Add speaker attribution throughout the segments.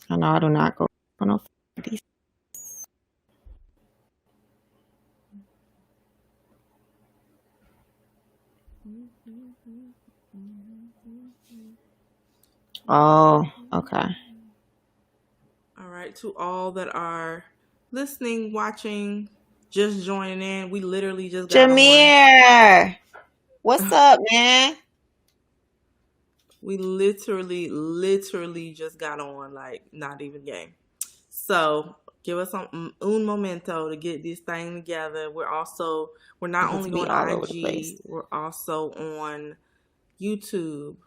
Speaker 1: I know I do not go for no these. Oh, okay.
Speaker 2: All right, to all that are listening, watching, just joining in, we literally just got on.
Speaker 1: Jameer, what's up, man?
Speaker 2: We literally just got on, like, not even game. So give us un momento to get this thing together. We're not only on IG, we're also on YouTube.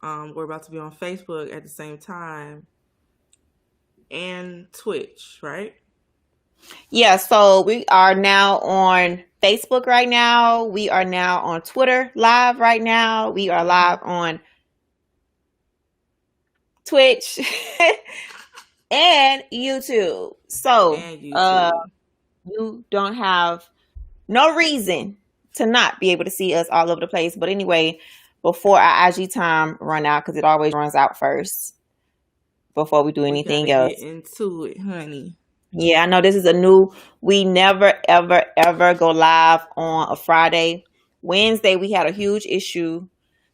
Speaker 2: We're about to be on Facebook at the same time, and Twitch, right?
Speaker 1: Yeah, so we are now on Facebook right now. We are now on Twitter live right now. We are live on Twitch and YouTube. So you don't have no reason to not be able to see us all over the place. But anyway, before our IG time run out, because it always runs out first before we do anything else.
Speaker 2: Get into it, honey.
Speaker 1: Yeah, I know this is we never, ever, ever go live on a Friday. Wednesday, we had a huge issue.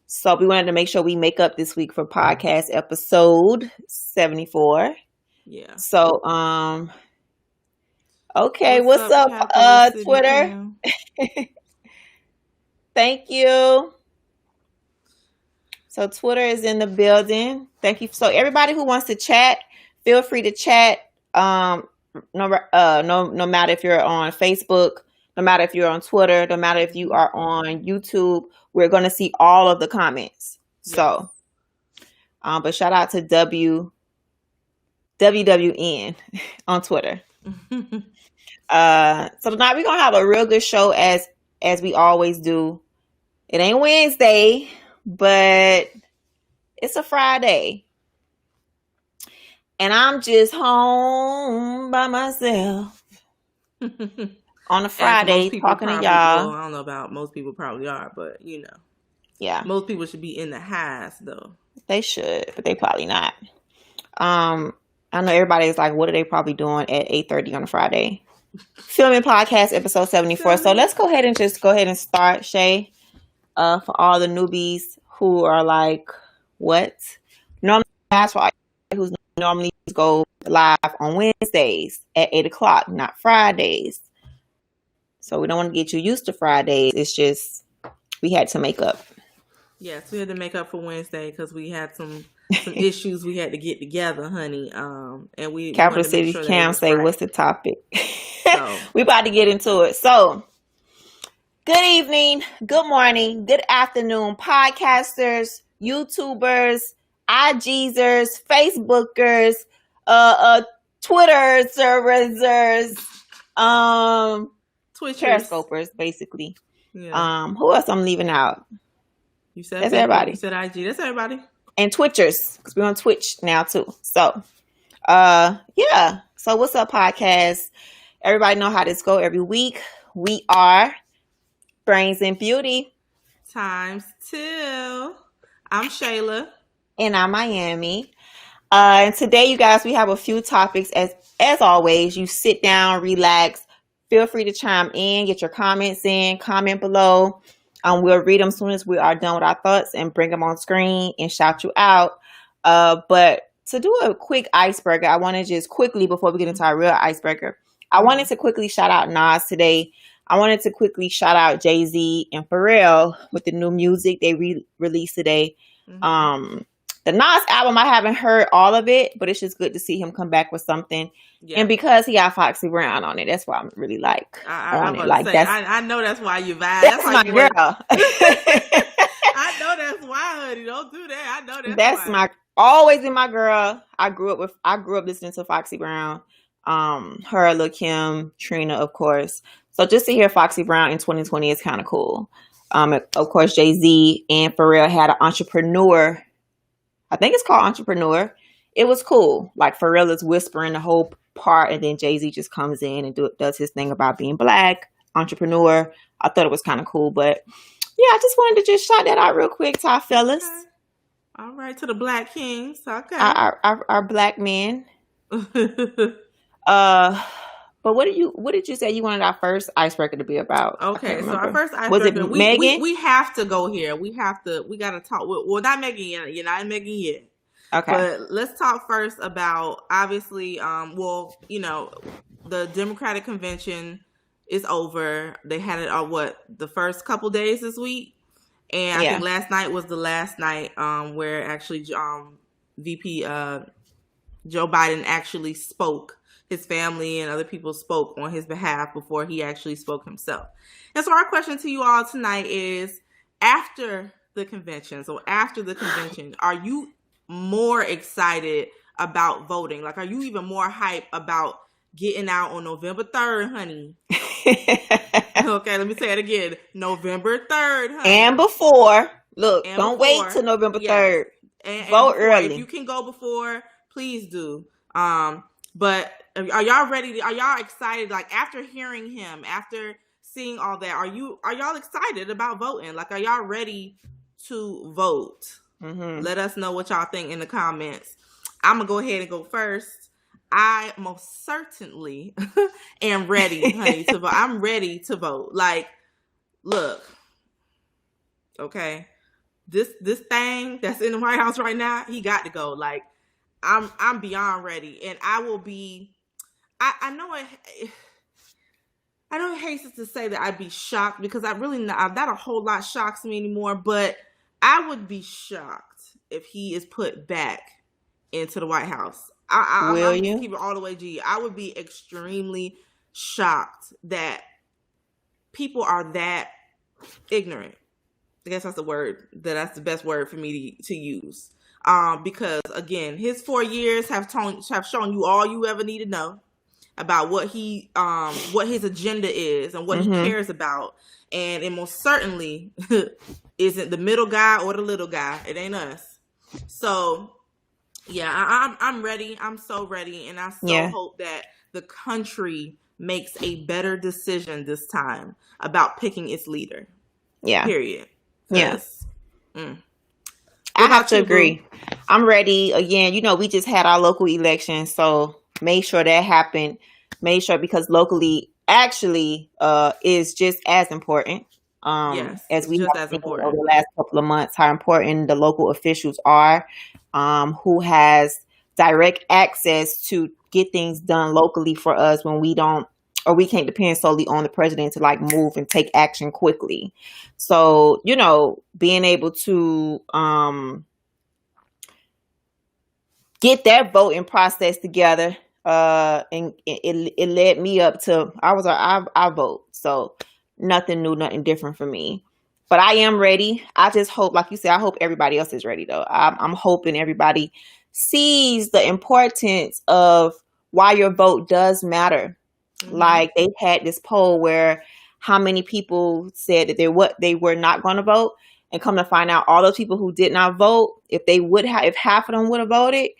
Speaker 1: So we wanted to make sure we make up this week for podcast episode 74.
Speaker 2: Yeah.
Speaker 1: So, okay. What's up Twitter? Thank you. So Twitter is in the building. Thank you. So everybody who wants to chat, feel free to chat. No matter if you're on Facebook, no matter if you're on Twitter, no matter if you are on YouTube, we're going to see all of the comments. Yes. So, but shout out to WWN on Twitter. So tonight we're going to have a real good show as we always do. It ain't Wednesday, but it's a Friday. And I'm just home by myself on a Friday talking to y'all.
Speaker 2: I don't know about most people probably are, but you know.
Speaker 1: Yeah.
Speaker 2: Most people should be in the house though.
Speaker 1: They should, but they probably not. I know everybody is like, what are they probably doing at 8:30 on a Friday? Filming podcast episode 74. So let's go ahead and start, Shay. For all the newbies who are like, what? Normally, that's why who's normally go live on Wednesdays at 8 o'clock, not Fridays. So we don't want to get you used to Fridays. It's just we had to make up.
Speaker 2: Yes, we had to make up for Wednesday because we had some issues we had to get together, honey. And we
Speaker 1: Capital City Cam say, what's the topic? So. We about to get into it. So good evening, good morning, good afternoon, podcasters, YouTubers, IGzers, Facebookers, Twitter servers, Periscopers, basically. Yeah. Who else I'm leaving out?
Speaker 2: You said
Speaker 1: that's everybody.
Speaker 2: You said IG. That's everybody.
Speaker 1: And Twitchers, because we're on Twitch now too. So, yeah. So what's up, podcast? Everybody know how this go every week. We are Brains and Beauty
Speaker 2: ×2. I'm Shayla.
Speaker 1: And I'm Miami. And today, you guys, we have a few topics. As always, you sit down, relax. Feel free to chime in, get your comments in, comment below. We'll read them as soon as we are done with our thoughts and bring them on screen and shout you out. But to do a quick icebreaker, I want to just quickly, before we get into our real icebreaker, I wanted to quickly shout out Nas today. I wanted to quickly shout out Jay-Z and Pharrell with the new music they released today. Mm-hmm. The Nas album, I haven't heard all of it, but it's just good to see him come back with something. Yeah. And because he got Foxy Brown on it, that's why I'm really like on it. Like
Speaker 2: I know that's why you vibe.
Speaker 1: That's my girl.
Speaker 2: I know that's why, honey. Don't do that. I know
Speaker 1: that's why. Always been my girl. I grew up listening to Foxy Brown. Her, Lil' Kim, Trina, of course. So just to hear Foxy Brown in 2020 is kind of cool. Of course, Jay-Z and Pharrell had an Entrepreneur. I think it's called Entrepreneur. It was cool. Like Pharrell is whispering the whole part, and then Jay-Z just comes in and does his thing about being black. Entrepreneur. I thought it was kind of cool, but yeah, I just wanted to just shout that out real quick to our fellas.
Speaker 2: All right, to the Black Kings. Okay.
Speaker 1: Our black men. But what did you say you wanted our first icebreaker to be about? I can't
Speaker 2: Okay, so our
Speaker 1: remember.
Speaker 2: first
Speaker 1: Was it
Speaker 2: icebreaker,
Speaker 1: Megan?
Speaker 2: we have to go here. We gotta talk. Well, not Megan yet. You're not Megan yet.
Speaker 1: Okay.
Speaker 2: But let's talk first about, obviously, the Democratic convention is over. They had it on the first couple days this week, and I think last night was the last night where actually VP Joe Biden actually spoke. His family and other people spoke on his behalf before he actually spoke himself. And so our question to you all tonight is, after the convention, are you more excited about voting? Like, are you even more hyped about getting out on November 3rd, honey? Okay, let me say it again. November 3rd, honey.
Speaker 1: And before. Look, don't wait till November 3rd. Vote early.
Speaker 2: If you can go before, please do. But are y'all ready? Are y'all excited? Like, after hearing him, after seeing all that, are y'all excited about voting? Like, are y'all ready to vote? Mm-hmm. Let us know what y'all think in the comments. I'm gonna go ahead and go first. I most certainly am ready, honey, to vote. I'm ready to vote. Like, look, okay, this thing that's in the White House right now, he got to go. Like, I'm beyond ready, and I will be. I know it hates to say that I'd be shocked, because not a whole lot shocks me anymore. But I would be shocked if he is put back into the White House.
Speaker 1: Will you?
Speaker 2: Keep it all the way G. I would be extremely shocked that people are that ignorant. I guess that's the word. That's the best word for me to use. Because again, his 4 years have shown you all you ever need to know about what his agenda is and what he cares about, and it most certainly isn't the middle guy or the little guy. It ain't us. So yeah, I'm ready. I'm so ready, and I hope that the country makes a better decision this time about picking its leader. Yeah. Period.
Speaker 1: Yes. I have to agree. Boo? I'm ready. Again, we just had our local election, so make sure that happened. Make sure, because locally actually is just as important. As we have seen over the last couple of months, how important the local officials are, who has direct access to get things done locally for us when we don't, or we can't depend solely on the president to like move and take action quickly. So, being able to get that voting process together, and it led me up to, I vote. So nothing new, nothing different for me. But I am ready. I just hope, like you said, I hope everybody else is ready though. I'm hoping everybody sees the importance of why your vote does matter. Mm-hmm. Like, they had this poll where how many people said that they were not going to vote, and come to find out, all those people who did not vote, if half of them would have voted,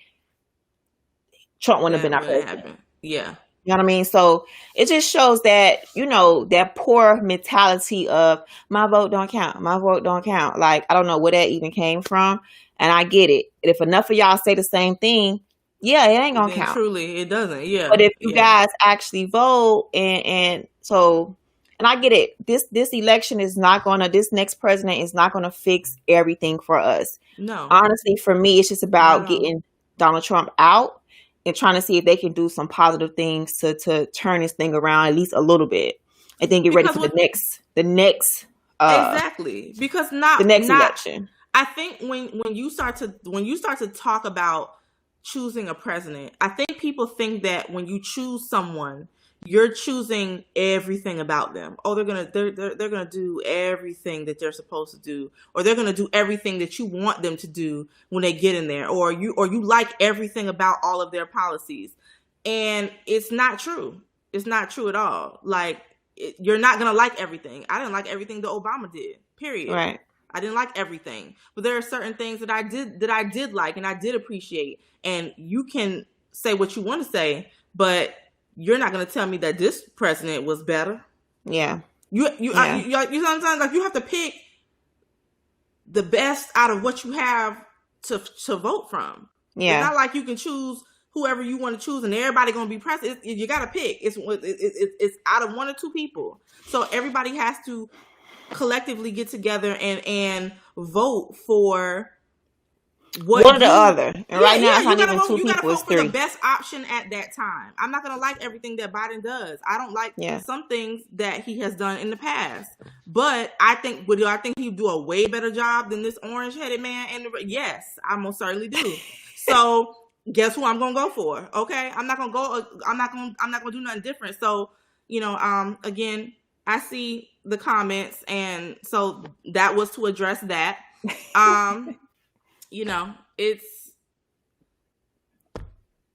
Speaker 1: Trump wouldn't have been our president.
Speaker 2: Yeah.
Speaker 1: You know what I mean? So it just shows that, that poor mentality of my vote don't count. My vote don't count. Like, I don't know where that even came from. And I get it. If enough of y'all say the same thing, yeah, it ain't gonna count.
Speaker 2: Truly, it doesn't. Yeah.
Speaker 1: But if you guys actually vote, and I get it. This election is not gonna, this next president is not gonna fix everything for us.
Speaker 2: No.
Speaker 1: Honestly, for me, it's just about getting Donald Trump out and trying to see if they can do some positive things to turn this thing around at least a little bit, and then get ready for the next
Speaker 2: exactly, because
Speaker 1: the next election.
Speaker 2: I think when you start to talk about choosing a president, I think people think that when you choose someone, you're choosing everything about them. Oh, they're gonna do everything that they're supposed to do, or they're gonna do everything that you want them to do when they get in there, or you like everything about all of their policies. And it's not true. It's not true at all. Like, you're not gonna like everything. I didn't like everything that Obama did. Period.
Speaker 1: Right.
Speaker 2: I didn't like everything, but there are certain things that I did like and I did appreciate. And you can say what you want to say, but you're not going to tell me that this president was better.
Speaker 1: Yeah.
Speaker 2: You know what I'm saying? Like, you have to pick the best out of what you have to vote from.
Speaker 1: Yeah.
Speaker 2: It's not like you can choose whoever you want to choose and everybody going to be president. You got to pick. It's out of one or two people. So everybody has to collectively get together and vote for
Speaker 1: one or the other. And right now, it's not even two people.
Speaker 2: You got to vote for
Speaker 1: three.
Speaker 2: the best option at that time. I'm not going to like everything that Biden does. I don't like some things that he has done in the past. But I think he'd do a way better job than this orange-headed man. Yes, I most certainly do. So guess who I'm going to go for? Okay, I'm not going to do nothing different. So again, I see the comments, and so that was to address that. It's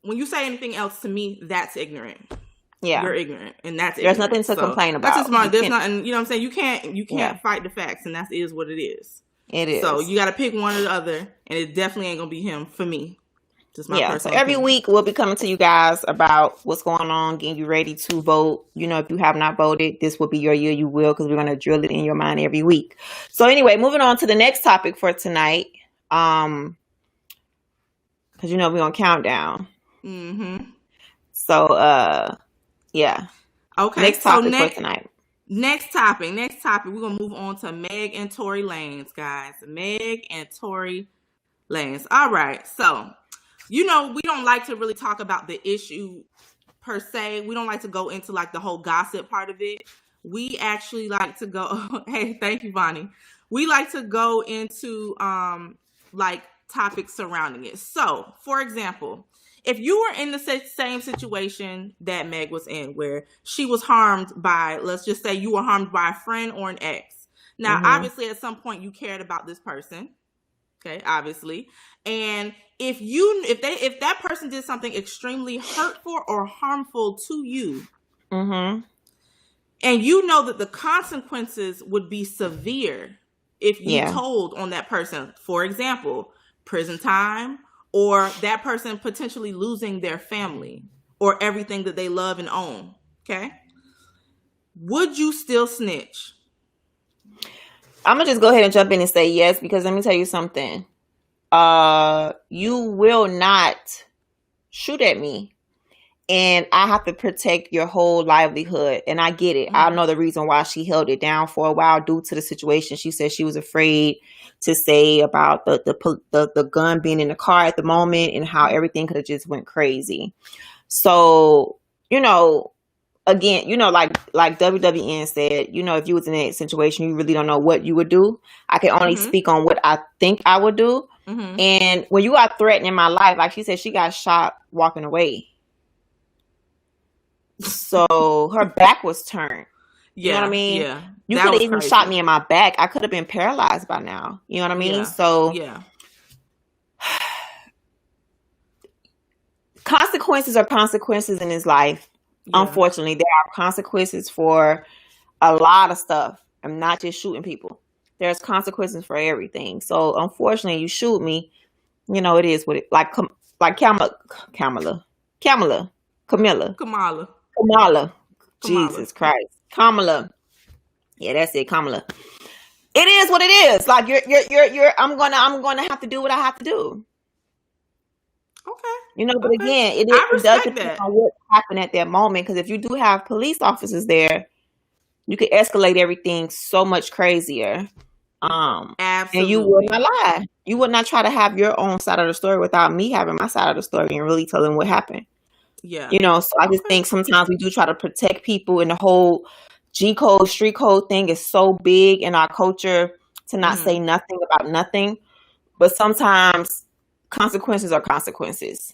Speaker 2: when you say anything else to me, that's ignorant. Yeah, you're ignorant, and that's
Speaker 1: there's nothing to complain about.
Speaker 2: That's just smart. There's nothing. You know what I'm saying? You can't fight the facts, and that is what it is.
Speaker 1: It is.
Speaker 2: So you got to pick one or the other, and it definitely ain't gonna be him for me. Just my personal
Speaker 1: so every
Speaker 2: opinion.
Speaker 1: week we'll be coming to you guys about what's going on, getting you ready to vote. If you have not voted, this will be your year. You will, because we're gonna drill it in your mind every week. So anyway, moving on to the next topic for tonight. Because we're on countdown.
Speaker 2: Mm-hmm.
Speaker 1: So yeah.
Speaker 2: Okay.
Speaker 1: Next topic for tonight.
Speaker 2: Next topic. We're gonna move on to Meg and Tory Lanez, guys. Meg and Tory Lanez. All right. So, we don't like to really talk about the issue per se. We don't like to go into like the whole gossip part of it. We actually like to go. Hey, thank you, Bonnie. We like to go into like topics surrounding it. So, for example, if you were in the same situation that Meg was in, where she was harmed by, let's just say you were harmed by a friend or an ex. Now, obviously, at some point you cared about this person. Okay, obviously. And if that person did something extremely hurtful or harmful to you, and you know that the consequences would be severe if you told on that person, for example, prison time, or that person potentially losing their family or everything that they love and own. Okay. Would you still snitch?
Speaker 1: I'm going to just go ahead and jump in and say yes, because let me tell you something. You will not shoot at me, and I have to protect your whole livelihood. And I get it. I know the reason why she held it down for a while due to the situation. She said she was afraid to say about the gun being in the car at the moment and how everything could have just went crazy. So, again, like WWN said, if you was in that situation, you really don't know what you would do. I can only speak on what I think I would do. And when you are threatening my life, like she said, she got shot walking away. So her back was turned. You know what I mean? Yeah. You could have even shot me in my back. I could have been paralyzed by now. You know what I mean? So consequences are consequences in this life. Unfortunately, there are consequences for a lot of stuff. I'm not just shooting people. There's consequences for everything. So unfortunately, you shoot me, it is what it like Kamala. Jesus Christ. Kamala. Yeah, that's it, Kamala. It is what it is. Like you're I'm gonna have to do what I have to do. Okay. But again, it does depend on what happened at that moment. Because if you do have police officers there, you could escalate everything so much crazier. Absolutely. And you would not lie. You would not try to have your own side of the story without me having my side of the story and really telling what happened. Yeah. So I just think sometimes we do try to protect people, and the whole G code, street code thing is so big in our culture to not say nothing about nothing. But sometimes consequences are consequences,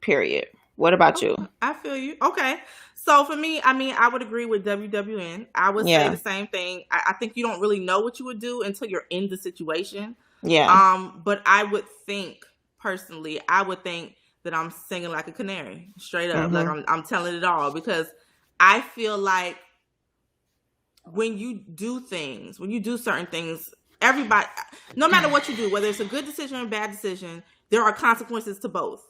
Speaker 1: period. What about you?
Speaker 2: I feel you. Okay. So for me, I would agree with WWN. I would say the same thing. I think you don't really know what you would do until you're in the situation. Yeah. But I would think personally, that I'm singing like a canary, straight up. Like I'm telling it all, because I feel like when you do certain things, everybody, no matter what you do, whether it's a good decision or a bad decision, there are consequences to both.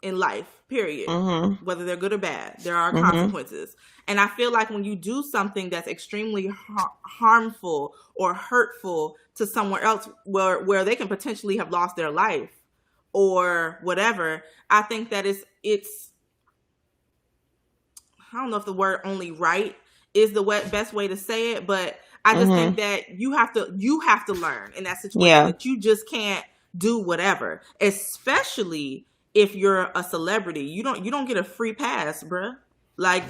Speaker 2: in life, period.
Speaker 1: Mm-hmm.
Speaker 2: Whether they're good or bad, there are
Speaker 1: Mm-hmm.
Speaker 2: consequences. And I feel like when you do something that's extremely harmful or hurtful to someone else, where they can potentially have lost their life or whatever, I think that it's I don't know if the word only right is the best way to say it, but I just think that you have to learn in that situation that you just can't do whatever, especially if you're a celebrity. You don't get a free pass, bruh. Like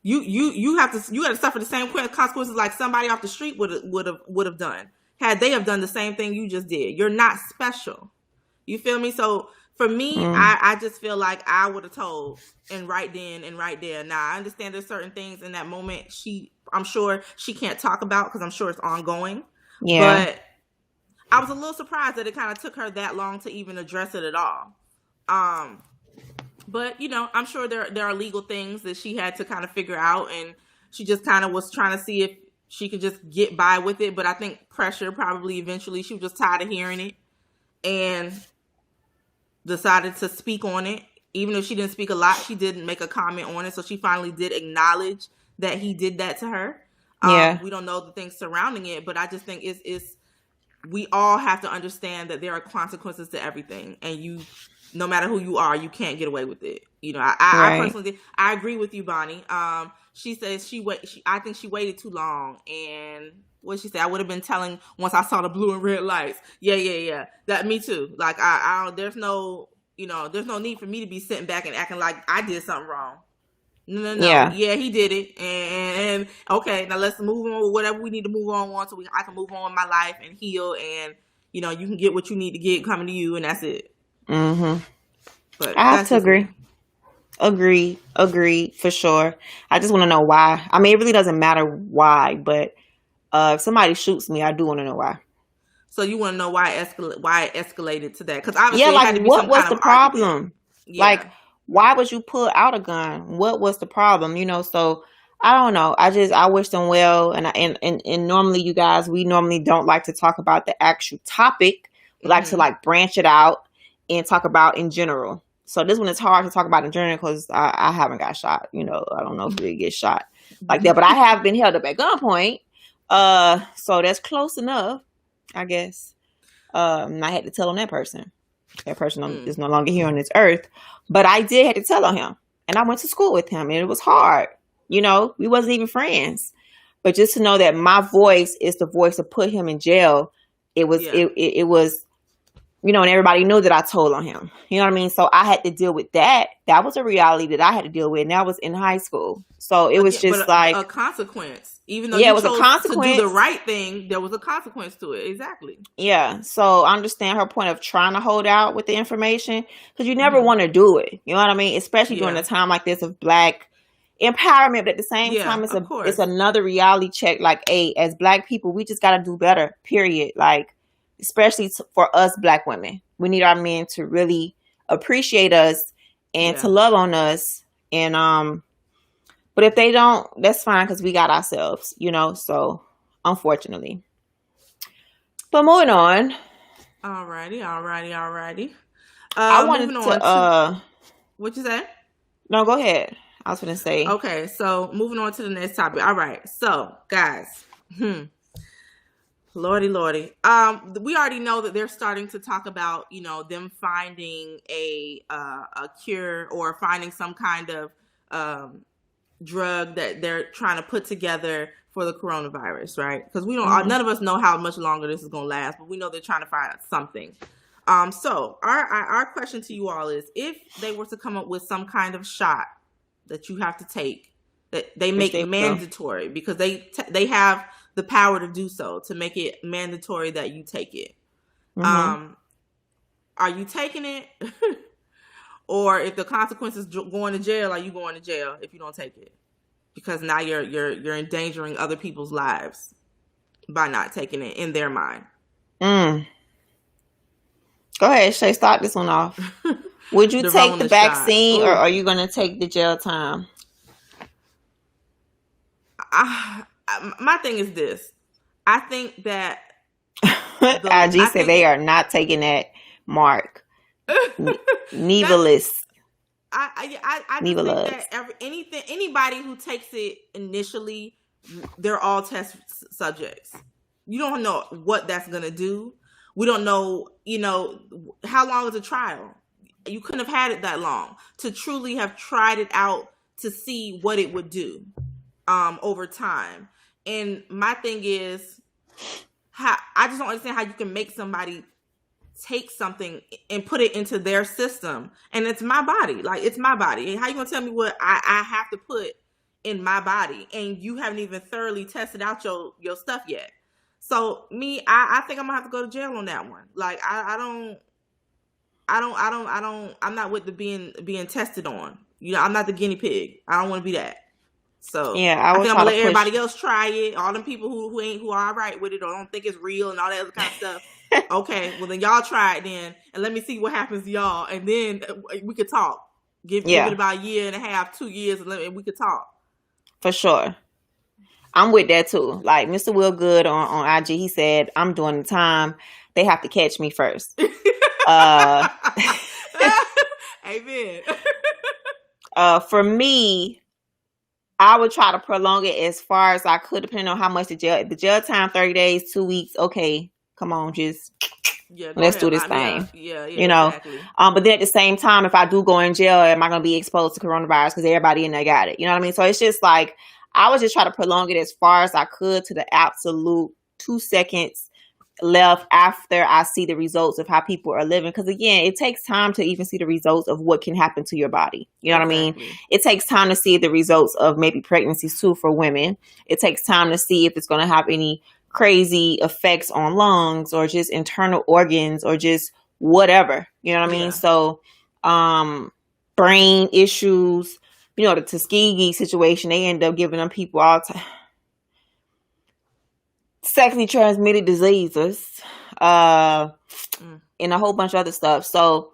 Speaker 2: you have to suffer the same consequences like somebody off the street would have done had they have done the same thing you just did. You're not special. You feel me? So for me, I just feel like I would have told and right then and right there. Now, I understand there's certain things in that moment I'm sure she can't talk about because I'm sure it's ongoing. Yeah. But I was a little surprised that it kind of took her that long to even address it at all. But, I'm sure there are legal things that she had to kind of figure out, and she just kind of was trying to see if she could just get by with it. But I think pressure probably eventually, she was just tired of hearing it and decided to speak on it. Even if she didn't speak a lot, she did make a comment on it. So she finally did acknowledge that he did that to her. We don't know the things surrounding it, but I just think we all have to understand that there are consequences to everything, and no matter who you are, you can't get away with it. I personally, I agree with you, Bonnie. She says I think she waited too long, and what she said, I would have been telling once I saw the blue and red lights. Yeah. That me too. Like there's no need for me to be sitting back and acting like I did something wrong. No. Yeah, he did it, and okay, now let's move on with whatever we need to move on so I can move on with my life and heal, and you can get what you need to get coming to you, and that's it. Mm-hmm. But
Speaker 1: I have to agree. Agree for sure. I just want to know why. I mean, it really doesn't matter why, but if somebody shoots me, I do want to know why.
Speaker 2: So you want to know why it escalated to that? Because obviously,
Speaker 1: it
Speaker 2: had to be
Speaker 1: what
Speaker 2: some
Speaker 1: was
Speaker 2: kind
Speaker 1: the
Speaker 2: of
Speaker 1: problem? Like, why would you pull out a gun? What was the problem? So I don't know. I wish them well, and normally, you guys, we normally don't like to talk about the actual topic. We like to branch it out and talk about in general. So this one is hard to talk about in general because I haven't got shot. I don't know if we get shot like that, but I have been held up at gunpoint. So that's close enough, I guess. I had to tell on that person. That person is no longer here on this earth, but I did have to tell on him, and I went to school with him, and it was hard. We wasn't even friends, but just to know that my voice is the voice to put him in jail. It was, it was, and everybody knew that I told on him. You know what I mean? So I had to deal with that. That was a reality that I had to deal with, and that was in high school. So it was just like
Speaker 2: a consequence. Even though you chose to do the right thing, there was a consequence to it. Exactly.
Speaker 1: Yeah. So I understand her point of trying to hold out with the information because you never want to do it. You know what I mean? Especially during a time like this of Black empowerment, but at the same time, it's another reality check. Like, hey, as Black people, we just got to do better. Period. Like, especially for us Black women, we need our men to really appreciate us and to love on us. And but if they don't, that's fine because we got ourselves, so unfortunately. But moving on.
Speaker 2: Alrighty.
Speaker 1: I wanted to
Speaker 2: what you say?
Speaker 1: No, go ahead. I was going to say.
Speaker 2: Okay, so moving on to the next topic. All right. So, guys. Lordy. We already know that they're starting to talk about, them finding a cure or finding some kind of drug that they're trying to put together for the coronavirus, right? Because we don't, none of us know how much longer this is going to last, but we know they're trying to find something. So our question to you all is, if they were to come up with some kind of shot that you have to take, that they make mandatory, because they have the power to do so, to make it mandatory that you take it. Are you taking it? Or if the consequences going to jail, are you going to jail if you don't take it? Because now you're endangering other people's lives by not taking it in their mind. Go
Speaker 1: ahead, Shay, start this one off. Would you take the vaccine or are you going to take the jail time?
Speaker 2: My thing is this. I think that
Speaker 1: IG said they are not taking that mark. Neverless.
Speaker 2: I just think that anybody who takes it initially, they're all test subjects. You don't know what that's gonna do. We don't know, how long is a trial? You couldn't have had it that long to truly have tried it out to see what it would do over time. And my thing is, I just don't understand how you can make somebody take something and put it into their system, and it's my body. Like, it's my body. And how you gonna tell me what I have to put in my body, and you haven't even thoroughly tested out your stuff yet? So I think I'm gonna have to go to jail on that one. Like, I'm not with the being tested on. I'm not the guinea pig. I don't want to be that. So
Speaker 1: yeah,
Speaker 2: I think I'm gonna let everybody else try it. All them people who are all right with it or don't think it's real and all that other kind of stuff. Okay, well then y'all try it then, and let me see what happens to y'all, and then we could talk. Give it about a year and a half, 2 years, and we could talk. For sure.
Speaker 1: I'm with that too. Like Mr. Will Good on IG, he said, I'm doing the time. They have to catch me first.
Speaker 2: Amen.
Speaker 1: For me, I would try to prolong it as far as I could, depending on how much the jail time, 30 days, 2 weeks. Okay, come on, just let's do this thing.
Speaker 2: Yeah,
Speaker 1: exactly. But then at the same time, if I do go in jail, am I going to be exposed to coronavirus because everybody in there got it? You know what I mean? So it's just like, I would just try to prolong it as far as I could to the absolute 2 seconds left after I see the results of how people are living. Because again, it takes time to even see the results of what can happen to your body. You know what I mean? It takes time to see the results of maybe pregnancies too for women. It takes time to see if it's going to have any crazy effects on lungs or just internal organs or just whatever. You know what I mean? So, brain issues. The Tuskegee situation, they end up giving them people all sexually transmitted diseases, and a whole bunch of other stuff. So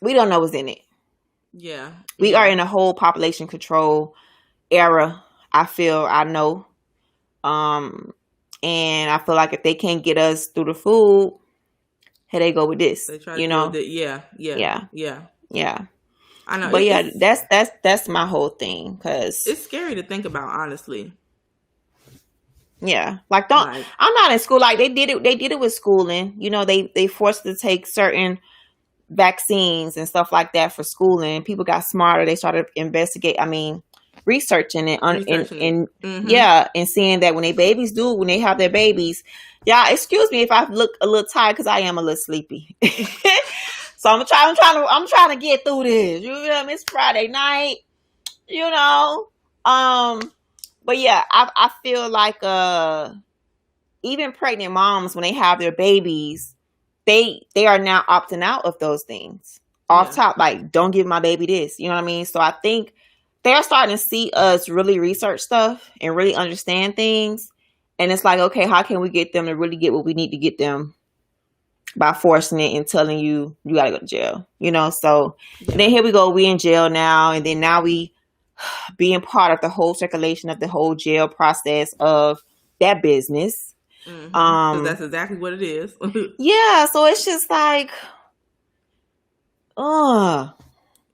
Speaker 1: we don't know what's in it.
Speaker 2: Yeah.
Speaker 1: We are in a whole population control era. I know. And I feel like if they can't get us through the food, here they go with this.
Speaker 2: They try to
Speaker 1: Yeah.
Speaker 2: I know.
Speaker 1: But that's my whole thing, because
Speaker 2: it's scary to think about, honestly.
Speaker 1: Yeah. I'm not in school. Like they did it with schooling. They forced to take certain vaccines and stuff like that for schooling. People got smarter. They started researching it and seeing that when they have their babies, excuse me if I look a little tired because I am a little sleepy. So I'm trying to get through this. It's Friday night, but yeah, I feel like even pregnant moms, when they have their babies, they are now opting out of those things. Off top, like, don't give my baby this. You know what I mean? So I think they're starting to see us really research stuff and really understand things. And it's like, okay, how can we get them to really get what we need to get them by forcing it and telling you got to go to jail, So and then here we go. We in jail now. And then now we being part of the whole circulation of the whole jail process of that business.
Speaker 2: Mm-hmm. That's exactly what it is.
Speaker 1: Yeah. So it's just like,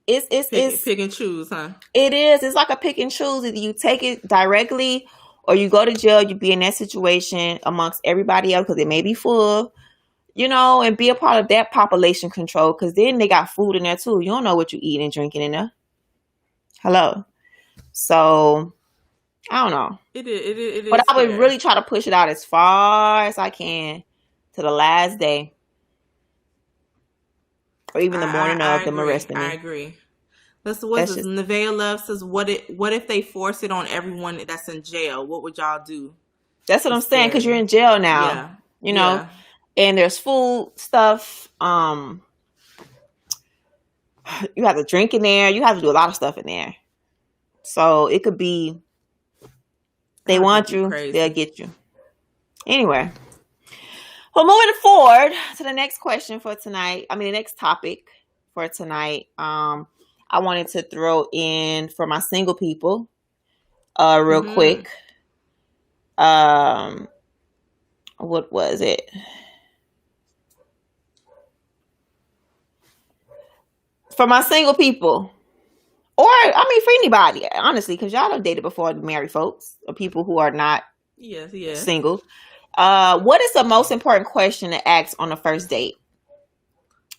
Speaker 1: it's
Speaker 2: pick and choose, huh?
Speaker 1: It is. It's like a pick and choose. Either you take it directly or you go to jail. You be in that situation amongst everybody else because it may be full, and be a part of that population control, because then they got food in there too. You don't know what you eating and drinking in there. Hello. So I don't know.
Speaker 2: It is.
Speaker 1: But I would really try to push it out as far as I can to the last day. Or even the morning of them arresting me.
Speaker 2: I agree. What's this? Nevaeh Love says, what if they force it on everyone that's in jail? What would y'all do?
Speaker 1: That's what I'm saying, because you're in jail now. And there's food stuff. You have to drink in there. You have to do a lot of stuff in there. So it could be, they want you, they'll get you. Anyway. Well, moving forward to the next question for tonight. The next topic for tonight. I wanted to throw in for my single people, real quick. What was it? For my single people, or I mean for anybody, honestly, because y'all have dated before married folks or people who are not single. What is the most important question to ask on the first date?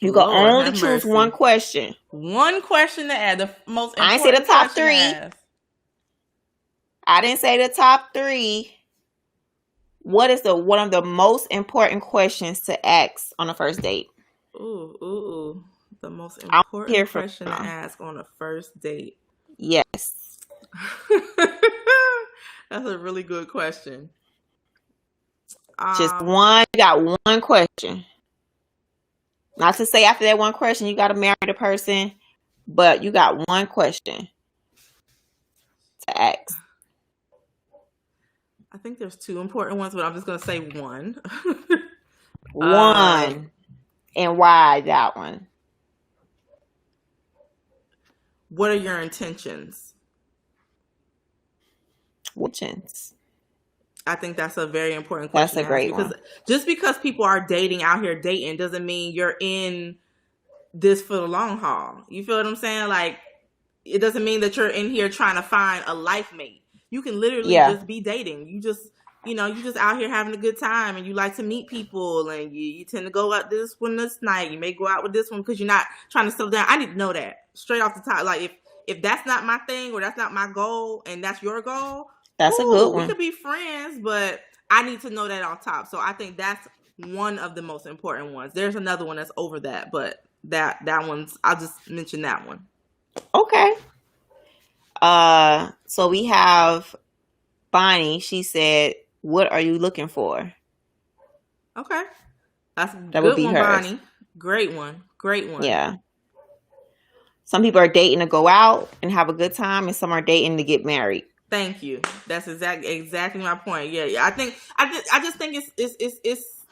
Speaker 1: You can only choose one question.
Speaker 2: One question to ask. The most important
Speaker 1: I didn't say the top three. I didn't say the top three. What is one of the most important questions to ask on a first date?
Speaker 2: Ooh. The most important question to ask on a first date.
Speaker 1: Yes.
Speaker 2: That's a really good question.
Speaker 1: Just one. You got one question. Not to say after that one question you got to marry the person, but you got one question to ask.
Speaker 2: I think there's two important ones, but I'm just going to say one.
Speaker 1: One. And why that one?
Speaker 2: What are your intentions? I think that's a very important question.
Speaker 1: That's a great one.
Speaker 2: Just because people are dating out here dating doesn't mean you're in this for the long haul. You feel what I'm saying? Like, it doesn't mean that you're in here trying to find a life mate. You can literally just be dating. You just out here having a good time, and you like to meet people, and you tend to go out this night. You may go out with this one because you're not trying to settle down. I need to know that straight off the top. Like, if that's not my thing or that's not my goal and that's your goal,
Speaker 1: that's a good one.
Speaker 2: We could be friends, but I need to know that on top. So I think that's one of the most important ones. There's another one that's over that, but that one's, I'll just mention that one.
Speaker 1: Okay. So we have Bonnie. She said, "What are you looking for?"
Speaker 2: Okay. That
Speaker 1: would be
Speaker 2: one,
Speaker 1: hers.
Speaker 2: Bonnie. Great one.
Speaker 1: Yeah. Some people are dating to go out and have a good time, and some are dating to get married.
Speaker 2: Thank you. That's exactly my point. Yeah. I just think it's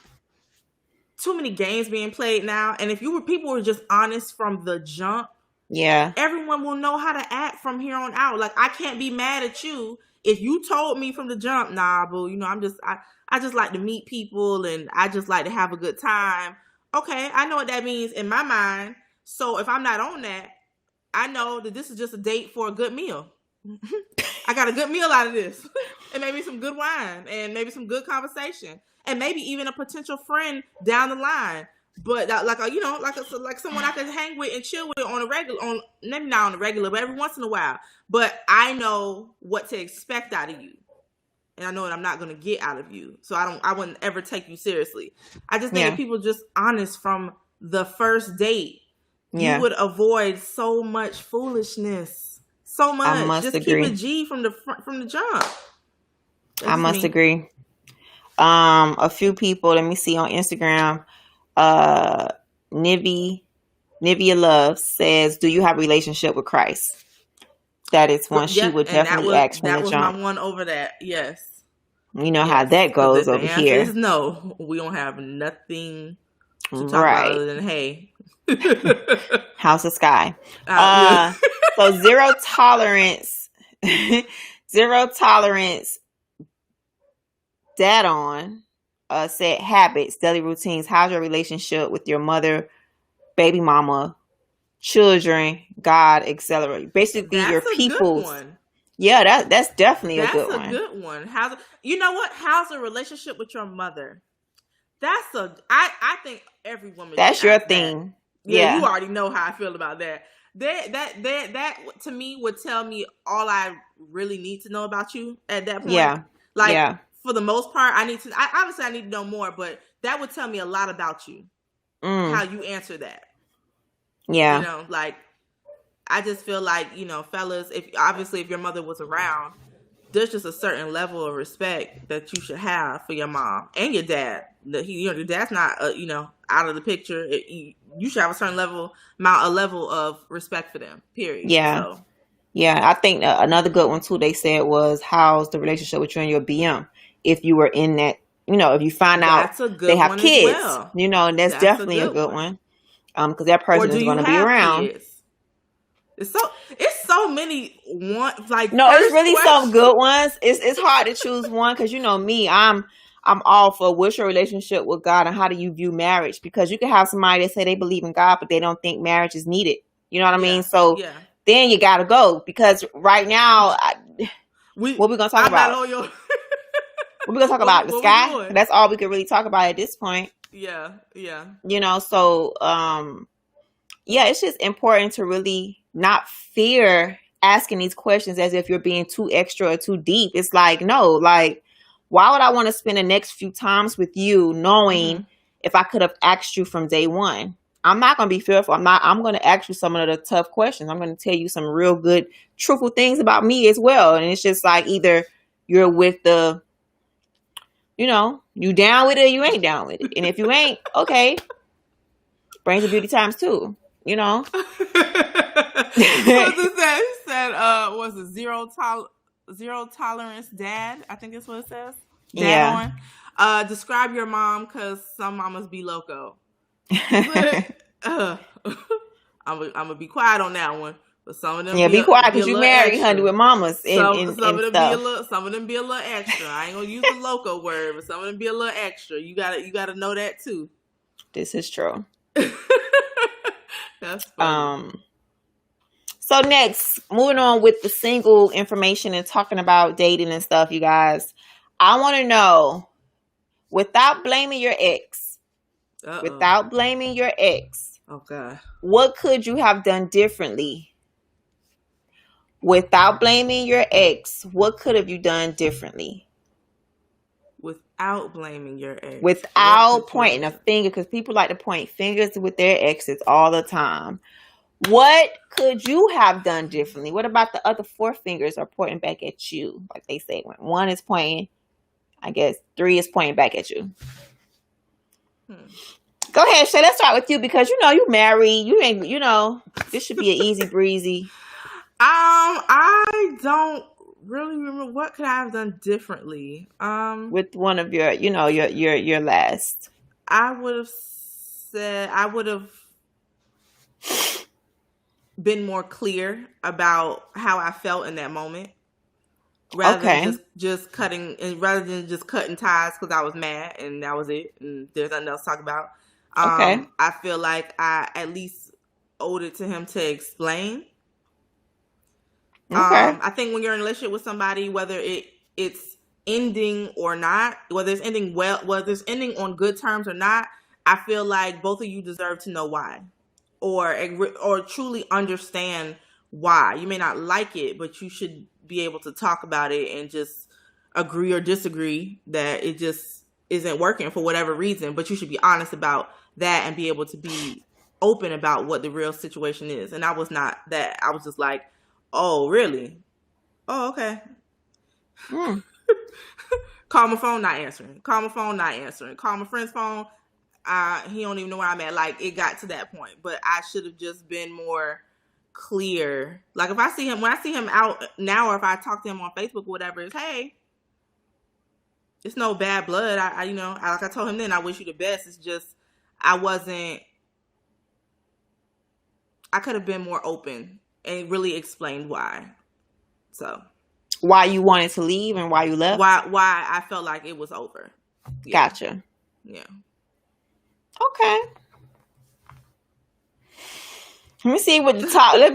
Speaker 2: too many games being played now. And if people were just honest from the jump, everyone will know how to act from here on out. Like, I can't be mad at you if you told me from the jump, nah, boo, I just like to meet people and I just like to have a good time. Okay, I know what that means in my mind. So if I'm not on that, I know that this is just a date for a good meal. I got a good meal out of this. And maybe some good wine and maybe some good conversation and maybe even a potential friend down the line. But like someone I can hang with and chill with on a regular, maybe not on a regular, but every once in a while. But I know what to expect out of you. And I know what I'm not going to get out of you. So I wouldn't ever take you seriously. I just think if people just honest from the first date, you would avoid so much foolishness. So much.
Speaker 1: I must
Speaker 2: just
Speaker 1: agree.
Speaker 2: Keep a G from the jump.
Speaker 1: I must agree. A few people, let me see on Instagram. Nivea Love says, "Do you have a relationship with Christ?" That is one she would definitely ask from the jump.
Speaker 2: That was my one over that. Yes.
Speaker 1: You know how that goes over here.
Speaker 2: Is no, we don't have nothing to talk about other than hey.
Speaker 1: House of Sky. So zero tolerance. Dad on said habits, daily routines. How's your relationship with your mother, baby mama, children, God, etc.? Basically,
Speaker 2: that's
Speaker 1: your people's.
Speaker 2: Good one.
Speaker 1: Yeah, that's definitely a good one.
Speaker 2: That's a good one. You know what? How's a relationship with your mother? I think every woman.
Speaker 1: That's your thing.
Speaker 2: Yeah, you already know how I feel about that. That to me would tell me all I really need to know about you at that point. Yeah. For the most part, I need to know more, but that would tell me a lot about you. How you answer that. Yeah. I just feel like, fellas, if your mother was around, there's just a certain level of respect that you should have for your mom and your dad. Your dad's not, out of the picture. You should have a certain level of respect for them. Period.
Speaker 1: Yeah. So. Yeah, I think another good one too. They said was, how's the relationship with you and your BM? If you were in that, if you find out they have kids, and that's definitely a good one. Because that person is going to be around. Kids?
Speaker 2: It's so many ones. Like,
Speaker 1: no, it's really some good ones. It's hard to choose one because me, I'm all for what's your relationship with God and how do you view marriage? Because you can have somebody that say they believe in God, but they don't think marriage is needed. You know what I
Speaker 2: Yeah.
Speaker 1: mean? So
Speaker 2: Yeah.
Speaker 1: then you gotta go, because right now, what we gonna talk
Speaker 2: I'm not
Speaker 1: about?
Speaker 2: on your.
Speaker 1: What we gonna talk about? The
Speaker 2: What we
Speaker 1: sky?
Speaker 2: doing?
Speaker 1: That's all we could really talk about at this point.
Speaker 2: Yeah. Yeah.
Speaker 1: You know, so yeah, it's just important to really not fear asking these questions as if you're being too extra or too deep. It's like, no, like, why would I want to spend the next few times with you knowing if I could have asked you from day one? I'm not going to be fearful. I'm going to ask you some of the tough questions. I'm going to tell you some real good, truthful things about me as well. And it's just like, either you're with the, you down with it or you ain't down with it. And if you ain't, okay, brings the beauty times too.
Speaker 2: What's it say? He said, was it zero tolerance dad? I think that's what it says. Dad on. Describe your mom, because some mamas be loco. I'm gonna be quiet on that one. But some of them
Speaker 1: be quiet, because you married, honey, with mamas and stuff.
Speaker 2: Some of them be a little extra. I ain't gonna use the loco word, but some of them be a little extra. You gotta know that too.
Speaker 1: This is true.
Speaker 2: That's funny.
Speaker 1: So next, moving on with the single information and talking about dating and stuff, you guys. I want to know, without blaming your ex,
Speaker 2: okay,
Speaker 1: what could you have done differently? Without blaming your ex, what could have you done differently?
Speaker 2: Without blaming your ex.
Speaker 1: Without pointing a finger, because people like to point fingers with their exes all the time. What could you have done differently? What about the other four fingers are pointing back at you? Like they say, when one is pointing, I guess 3 is pointing back at you. Go ahead, Shay. Let's start with you, because you married. You ain't. This should be an easy breezy.
Speaker 2: I don't really remember what could I have done differently.
Speaker 1: With one of your, your last.
Speaker 2: I would have said I would have been more clear about how I felt in that moment, rather than just cutting ties because I was mad and that was it, and there's nothing else to talk about. I feel like I at least owed it to him to explain. I think when you're in a relationship with somebody, whether it's ending or not, whether it's ending on good terms or not, I feel like both of you deserve to know why, or truly understand why. You may not like it, but you should be able to talk about it and just agree or disagree that it just isn't working for whatever reason. But you should be honest about that and be able to be open about what the real situation is. And I was not that. I was just like, oh, really? Oh, okay. Call my phone, not answering. Call my phone, not answering. Call my friend's phone. He don't even know where I'm at. Like, it got to that point. But I should have just been more clear. Like, when I see him out now, or if I talk to him on Facebook or whatever, it's, hey, it's no bad blood. Like I told him then, I wish you the best. It's just, I could have been more open and really explained why. So, why you wanted to leave and why you left? Why I felt like it was over. Yeah. Gotcha. Yeah. Okay. Let me see what the that